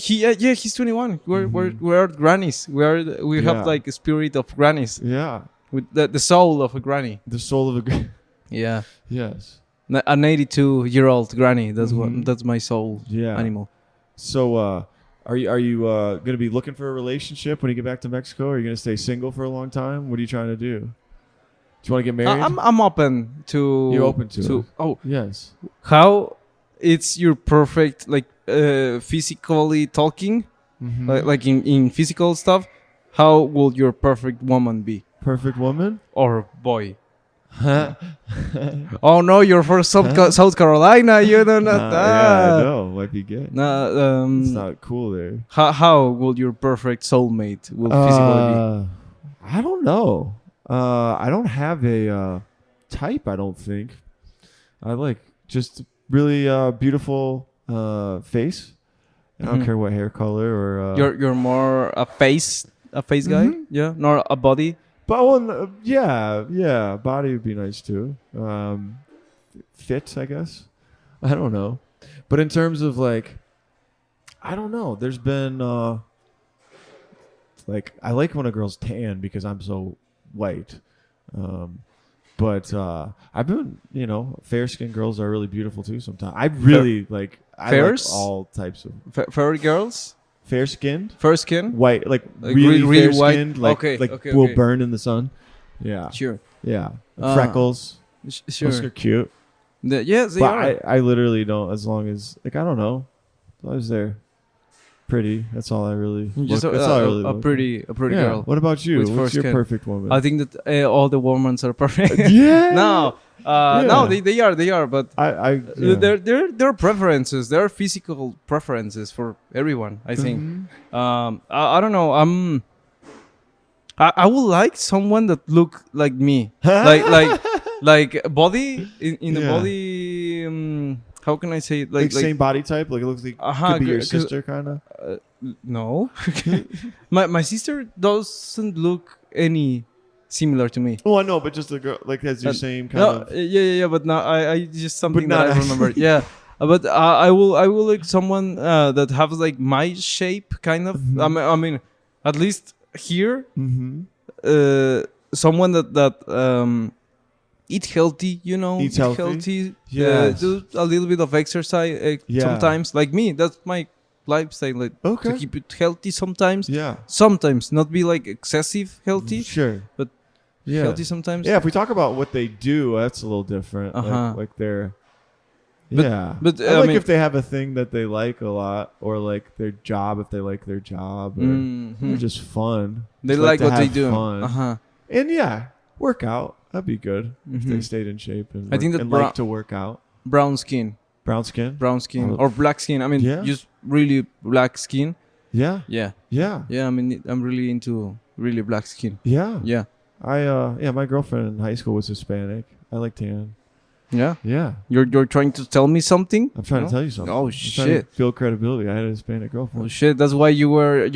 21. We're grannies. We have like a spirit of grannies. Yeah. With the soul of a granny. The soul of a granny. Yeah. Yes. An 82-year-old granny. That's my soul animal. So, are you gonna be looking for a relationship when you get back to Mexico? Or are you gonna stay single for a long time? What are you trying to do? Do you want to get married? I'm open to. You're open to. Oh yes. How it's your perfect physically talking, like in physical stuff. How will your perfect woman be? Perfect woman or boy? Oh no, you're from South Carolina. You don't know that. Yeah, I know. Might be gay. It's not cool there. How will your perfect soulmate will physically be? I don't know. I don't have a type. I don't think. I like just really beautiful face. I don't care what hair color or. You're more a face guy. Yeah, nor a body. But yeah, body would be nice too. Fit, I guess. I don't know. But in terms of like, I don't know. There's been I like when a girl's tan because I'm so white. But I've been, fair-skinned girls are really beautiful too sometimes. I really like all types of fair girls. Fair-skinned, white, like really fair-skinned, white. Will burn in the sun. Yeah, sure. Yeah, freckles. Sure, those are cute. Yes, they are. I literally don't. As long as I don't know, as long as they're pretty. That's all I really. Just That's all I really a look pretty girl. What about you? with What's first your skin. perfect woman? I think that all the women are perfect. Yeah. No, no, they are, but yeah. there are preferences. There are physical preferences for everyone. I think. I don't know. I would like someone that look like me, like body in the Yeah. body. How can I say it? Like same body type. Like it looks like could be your sister, kind of. No, my sister doesn't look any similar to me. Oh, I know, but just a girl like has your same kind No, of. yeah, but no, I just something not that I remember. Yeah, but I will like someone that has like my shape, kind of. I mean, at least here, someone that eat healthy, you know, Eats healthy. do a little bit of exercise sometimes, like me. That's my lifestyle, like to keep it healthy sometimes. Yeah. Sometimes not be like excessive healthy. Sure. But healthy sometimes. Yeah, if we talk about what they do, that's a little different. Like they're. But I like if they have a thing that they like a lot, or like their job if they like their job, or they're just fun. They just like what they do. Fun. And work out. That'd be good if they stayed in shape and, I think that like to work out. Brown skin or black skin. I mean, just really black skin. Yeah. I mean, I'm really into really black skin. Yeah. My girlfriend in high school was Hispanic. I like tan. Yeah. You're trying to tell me something? I'm trying to tell you something. Oh shit! To build credibility. I had a Hispanic girlfriend. Oh shit! That's why you were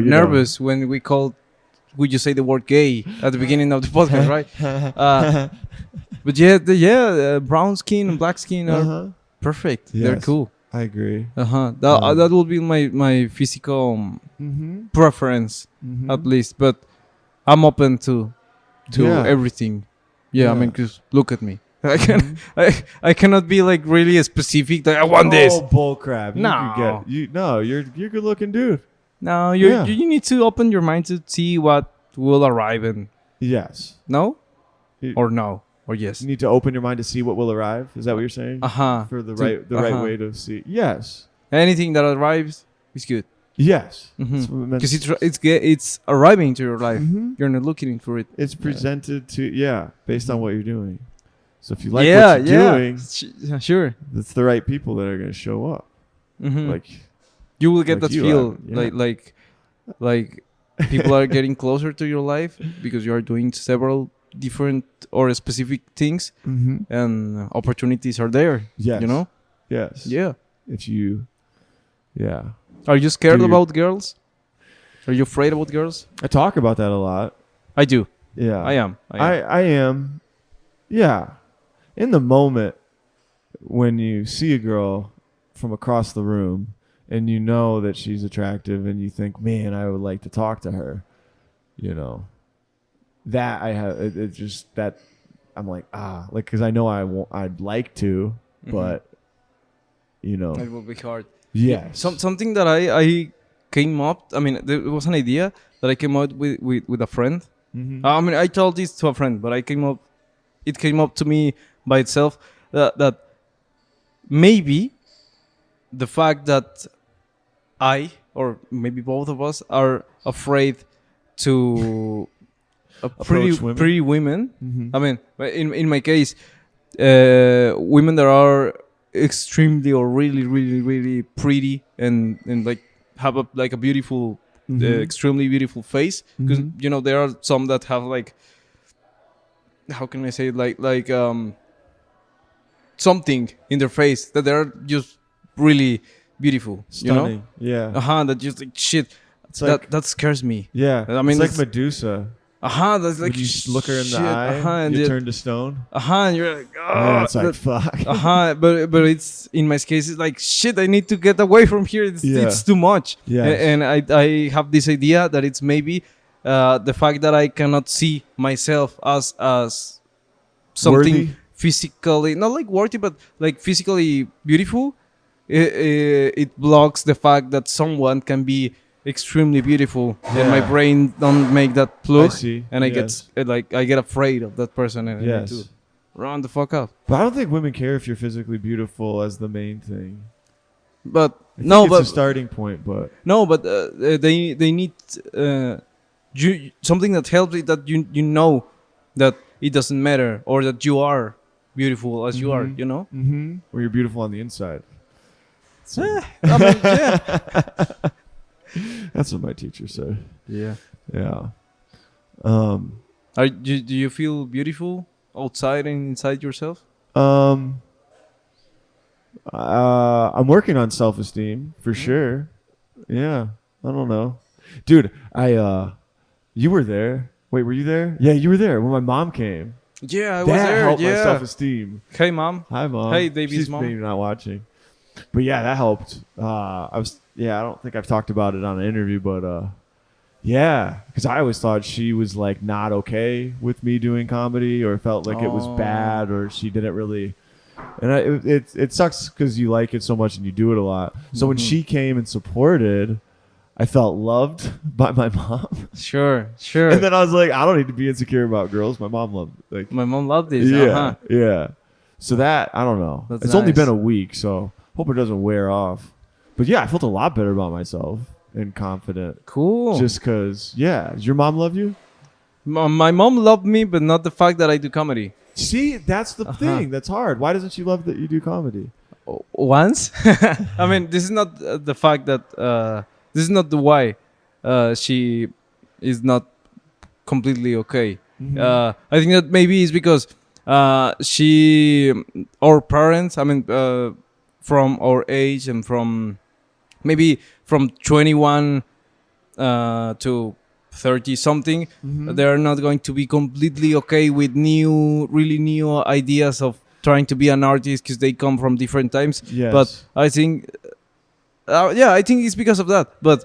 nervous when we called. Would you say the word gay at the beginning of the podcast, right? But brown skin and black skin are perfect. Yes. They're cool. I agree. That will be my physical preference, at least. But I'm open to everything. Yeah, I mean, cause look at me. I cannot be like really specific. Like I want this. Oh, bull crap! No, you're a good looking dude. No, you need to open your mind to see what will arrive and yes. No? Or no? Or yes? You need to open your mind to see what will arrive. Is that what you're saying? For the right way to see. Yes. Anything that arrives is good. Yes. Because it's arriving to your life. You're not looking for it. It's presented to based on what you're doing. So if you like what you're doing, sure, it's the right people that are going to show up. Like. You will get that feel like people are getting closer to your life because you are doing several different or specific things and opportunities are there. Yes. You know? Yes. Yeah. If you Are you scared about girls? Are you afraid about girls? I talk about that a lot. I do. Yeah. I am. I am. Yeah. In the moment when you see a girl from across the room and you know that she's attractive and you think, man, I would like to talk to her, you know, that I have, it's just that I'm like, because I know I'd like to, but, you know. It will be hard. Yes. Something that I came up, I mean, there was an idea that I came up with a friend. I mean, I told this to a friend, but it came up to me by itself that maybe the fact that I, or maybe both of us, are afraid to pretty women. I mean, in my case, women that are extremely or really, really, really pretty and like have a beautiful, extremely beautiful face. Because you know there are some that have like, how can I say it, like something in their face that they're just really beautiful, stunning. You know? Yeah. That just like shit. It's that scares me. Yeah. I mean, it's like Medusa. That's like when you look her in the eye, and you turn to stone. And you're like, yeah, it's like fuck. But it's in my case, it's like shit. I need to get away from here. It's too much. Yeah. And I have this idea that it's maybe the fact that I cannot see myself as something worthy? Physically, not like worthy, but like physically beautiful. It blocks the fact that someone can be extremely beautiful, and my brain don't make that plug, and I get afraid of that person, and I need to run the fuck up. But I don't think women care if you're physically beautiful as the main thing. But it's a starting point. But they need something that helps it, that you know that it doesn't matter, or that you are beautiful as you are. You know. Or you're beautiful on the inside. So. I mean, yeah. That's what my teacher said. Yeah. Yeah. Do you feel beautiful outside and inside yourself? I'm working on self-esteem for sure. Yeah. I don't know. Dude, you were there. Wait, were you there? Yeah, you were there when my mom came. Yeah, I was that there. helped yeah. my self-esteem. Hey, Mom. Hi, Mom. Hey, Davy's She's mom. maybe not watching. But yeah, that helped. I don't think I've talked about it on an interview, but yeah, because I always thought she was like not okay with me doing comedy, or felt like it was bad, or she didn't really. And it sucks because you like it so much and you do it a lot. So when she came and supported, I felt loved by my mom. Sure. And then I was like, I don't need to be insecure about girls. My mom loved it. My mom loved this. Yeah, yeah. So that, I don't know. It's only been a week, so hope it doesn't wear off. But yeah, I felt a lot better about myself and confident. Cool. Just because, yeah. Does your mom love you? My mom loved me, but not the fact that I do comedy. See, that's the thing. That's hard. Why doesn't she love that you do comedy? Once? I mean, this is not the fact that... this is not the why she is not completely okay. I think that maybe it's because our parents, I mean, from our age and from maybe from 21 to 30 something, they're not going to be completely okay with really new ideas of trying to be an artist, because they come from different times. Yes. But I think I think it's because of that. But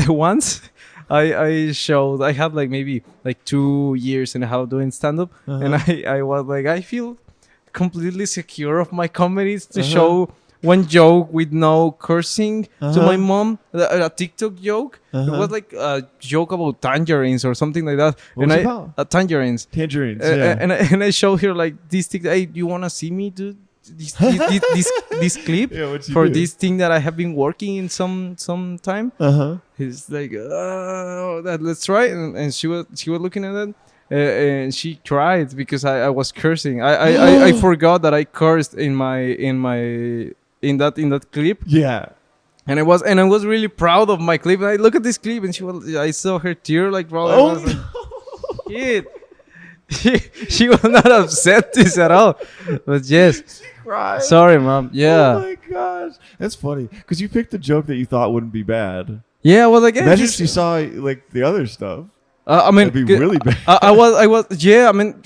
once I showed, I had like maybe like 2 years and a half doing stand-up, and I was like, I feel completely secure of my comedies to show one joke with no cursing to my mom, a TikTok joke. It was like a joke about tangerines or something like that. What was it about? Tangerines. Yeah. And I show her like this thing. Hey, do you want to see me do this clip for this thing that I have been working in some time? He's like, let's try it. And she was looking at it. And she cried because I was cursing. I forgot that I cursed in that clip. Yeah. And I was really proud of my clip. And I look at this clip, and I saw her tear like rolling. Oh, like, shit. She was not upset this at all. But yes. She cried. Sorry, Mom. Yeah. Oh my gosh. That's funny. Because you picked a joke that you thought wouldn't be bad. Yeah, well, again. Imagine if she saw like the other stuff. I mean, it'd be really bad. I was, yeah, I mean,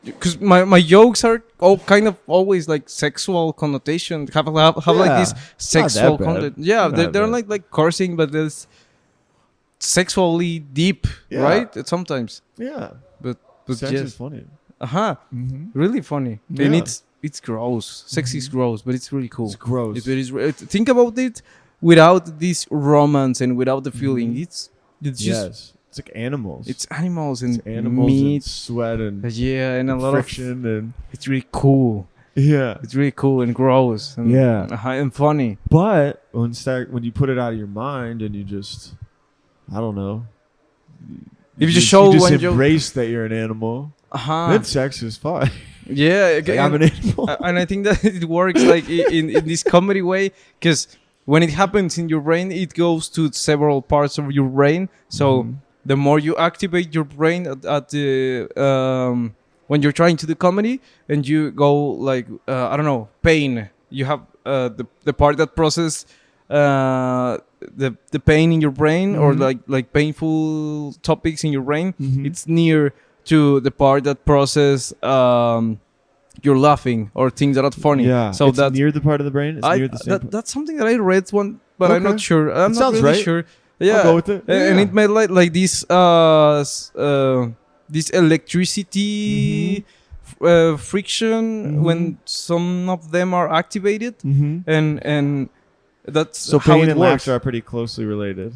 because my jokes are all kind of always like sexual connotation, have like this sexual content. Yeah, they're like cursing, but there's sexually deep, right? Sometimes. Yeah. But sex is funny. Really funny. Yeah. And it's gross. Sex is gross, but it's really cool. It's gross. Think about it without this romance and without the feeling. It's just. It's like animals. It's animals and meat, and sweat, and and a lot friction, and it's really cool. Yeah, it's really cool and gross. And, and funny. But when you put it out of your mind and you just, I don't know, if you just embrace that you're an animal, then sex is fine. Yeah, like I'm an animal, and I think that it works like in this comedy way, because when it happens in your brain, it goes to several parts of your brain. So. The more you activate your brain at the when you're trying to do comedy, and you go like I don't know, pain. You have the part that process the pain in your brain, or like painful topics in your brain. It's near to the part that process you're laughing or things that are funny. Yeah, so it's that's near the part of the brain. It's near the same. That's something that I read one, but I'm not sure. I'm not really right. sure. Yeah, I'll go with it. And it made like this this electricity friction when some of them are activated, and That's so how pain it and works. laughter are pretty closely related.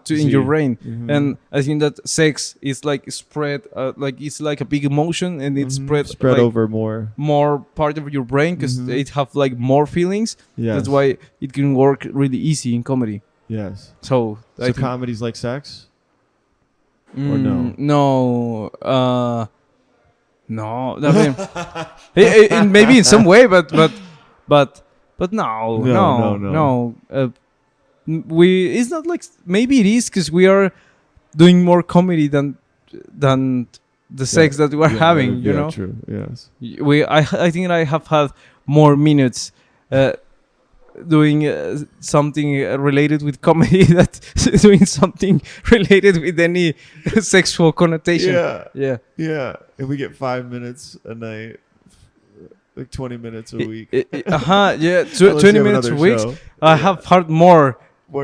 In your brain. Mm-hmm. And I think that sex is like spread, like it's like a big emotion, and it's spread like over more part of your brain because Mm-hmm. it have like more feelings. Yes. That's why it can work really easy in comedy. Yes. So I think comedy's like sex? Or no? No. No. I mean, maybe in some way, but no. It's not like, maybe it is because we are doing more comedy than the sex that we are having. You know. True. Yes. I think I have had more minutes. Doing something related with comedy that doing something related with any sexual connotation. Yeah. And we get 5 minutes a night, like 20 minutes a week. Yeah. 20 minutes a week. I have had more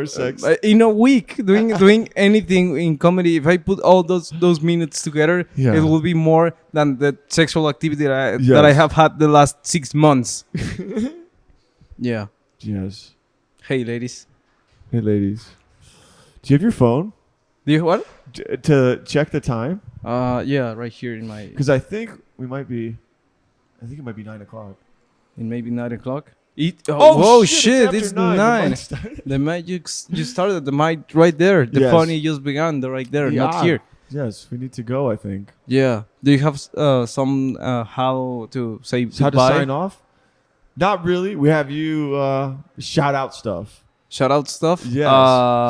sex in a week doing anything in comedy. If I put all those minutes together, it will be more than the sexual activity that I have had the last 6 months. Yeah. Yes. Hey, ladies. Do you have your phone? Do you what? To check the time? Yeah, right here in my. Because I think it might be 9 o'clock. And maybe 9 o'clock. Whoa, shit! It's 9. The mic just started. The mic right there. The funny just began. They're right there, not here. Yes, we need to go, I think. Yeah. Do you have some how to say goodbye? How to sign off? Not really. We have you shout out stuff. Shout out stuff? Yes.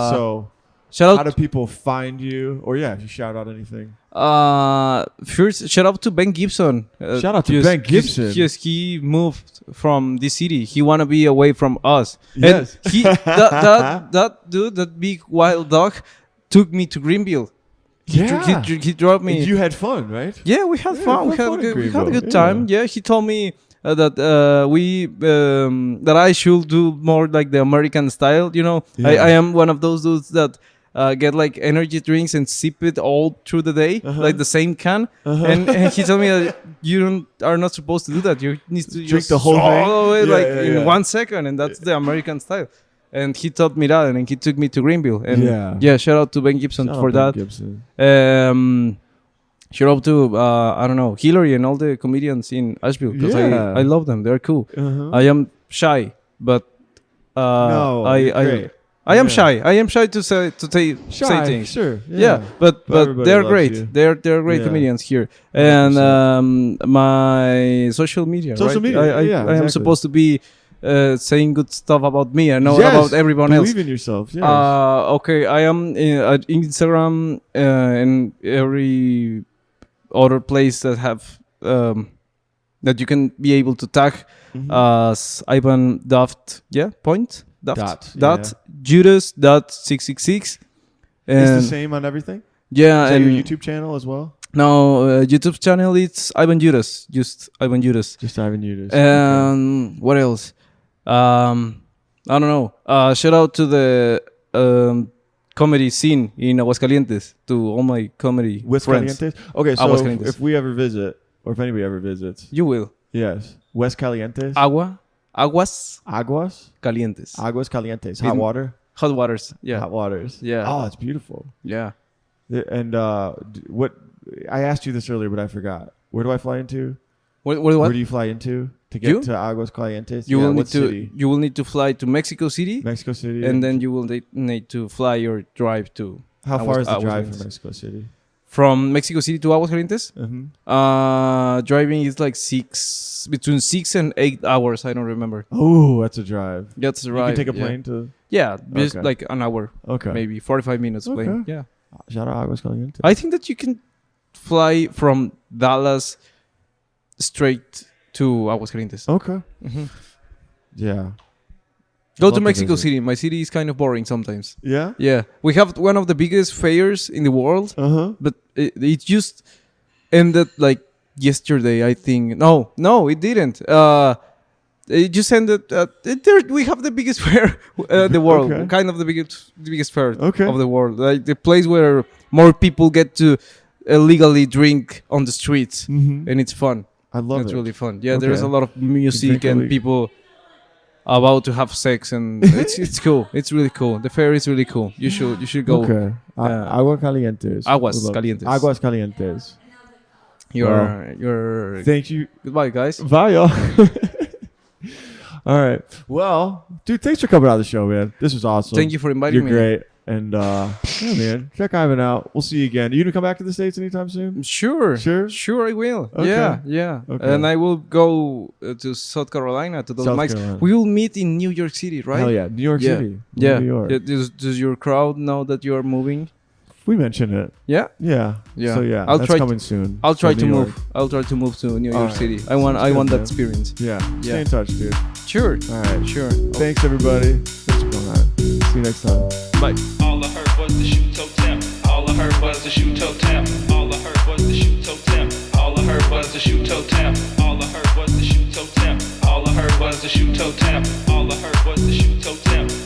So shout out. How do people find you? Or if you shout out anything. First, shout out to Ben Gibson. Shout out to Ben Gibson. Yes, he moved from this city. He wanna be away from us. Yes. And that dude, that big wild dog, took me to Greenville. He dropped me. And you had fun, right? Yeah, we had fun. We had a good time. Yeah, he told me that that I should do more like the American style. You know, I am one of those dudes that get like energy drinks and sip it all through the day, like the same can. And he told me that you are not supposed to do that. You need to drink the whole thing in 1 second, and that's the American style. And he taught me that, and then he took me to Greenville. And shout out to Ben Gibson for that. Shout out to I don't know, Hillary and all the comedians in Asheville, because I love them. They're cool. I am shy, but I am shy. I am shy to say things. Sure. But they're great. You. They're great comedians here. And my social media. I am supposed to be saying good stuff about me and not about everyone else. Believe in yourself. Yes. Okay, I am at Instagram and every other place that have that you can be able to tag as Ivan Daft. Judas .666. It's the same on everything. Yeah, is that your YouTube channel as well? No, YouTube channel, it's Ivan Judas. Just Ivan Judas. And what else? I don't know. Shout out to the comedy scene in Aguascalientes, to all my comedy friends. Okay, so if we ever visit, or if anybody ever visits, you will. Yes, West Calientes. Aguas Calientes. Aguas Calientes. Hot water. Hot waters. Yeah. Hot waters. Yeah. Oh, it's beautiful. Yeah. And what I asked you this earlier, but I forgot. Where do I fly into? What? Where do you fly into to get to Aguas Calientes? You will need to fly to Mexico City. And then you will need to fly or drive to. How far is the drive from Mexico City? From Mexico City to Aguascalientes? Driving is like between 6 and 8 hours. I don't remember. Oh, that's a drive. That's a drive. You can take a plane to. Yeah, just like an hour. Okay. Maybe 45 minutes plane. Yeah. Shout out Aguas Calientes. I think that you can fly from Dallas straight to Aguascalientes. Okay. Yeah. Go to Mexico City. My city is kind of boring sometimes. Yeah? Yeah. We have one of the biggest fairs in the world. But it just ended like yesterday, I think. No, it didn't. It just ended. We have the biggest fair in the world. Okay. Kind of the biggest fair of the world. Like the place where more people get to legally drink on the streets. And it's fun. I love it. It's really fun. Yeah, there's a lot of music and people about to have sex, and it's cool. It's really cool. The fair is really cool. You should go. Okay. Agua calientes. Aguas calientes. Aguas calientes. Your. Thank you. Goodbye, guys. Bye, y'all. All right. Well, dude, thanks for coming on the show, man. This was awesome. Thank you for inviting me. You're great. And yeah, man, check Ivan out. We'll see you again. You gonna come back to the States anytime soon? Sure, I will. Okay. Yeah. Okay. And I will go to South Carolina to those mics. We will meet in New York City, right? Hell yeah, New York City. Yeah. New York. Does your crowd know that you are moving? We mentioned it. Yeah. So yeah, I'll that's try coming soon. I'll try to New move. York. I'll try to move to New York right. City. I want that man. experience. Yeah. Stay in touch, dude. Sure. All right. Sure. Thanks, everybody. Thanks for coming on. See you next time. Bye. All I heard was the shoe toe tap. All I heard was the shoe toe tap. All I heard was the shoe toe tap. All I heard was the shoe toe tap. All I heard was the shoe toe tap. All I heard was the shoe toe tap. All I heard was the shoe toe tap.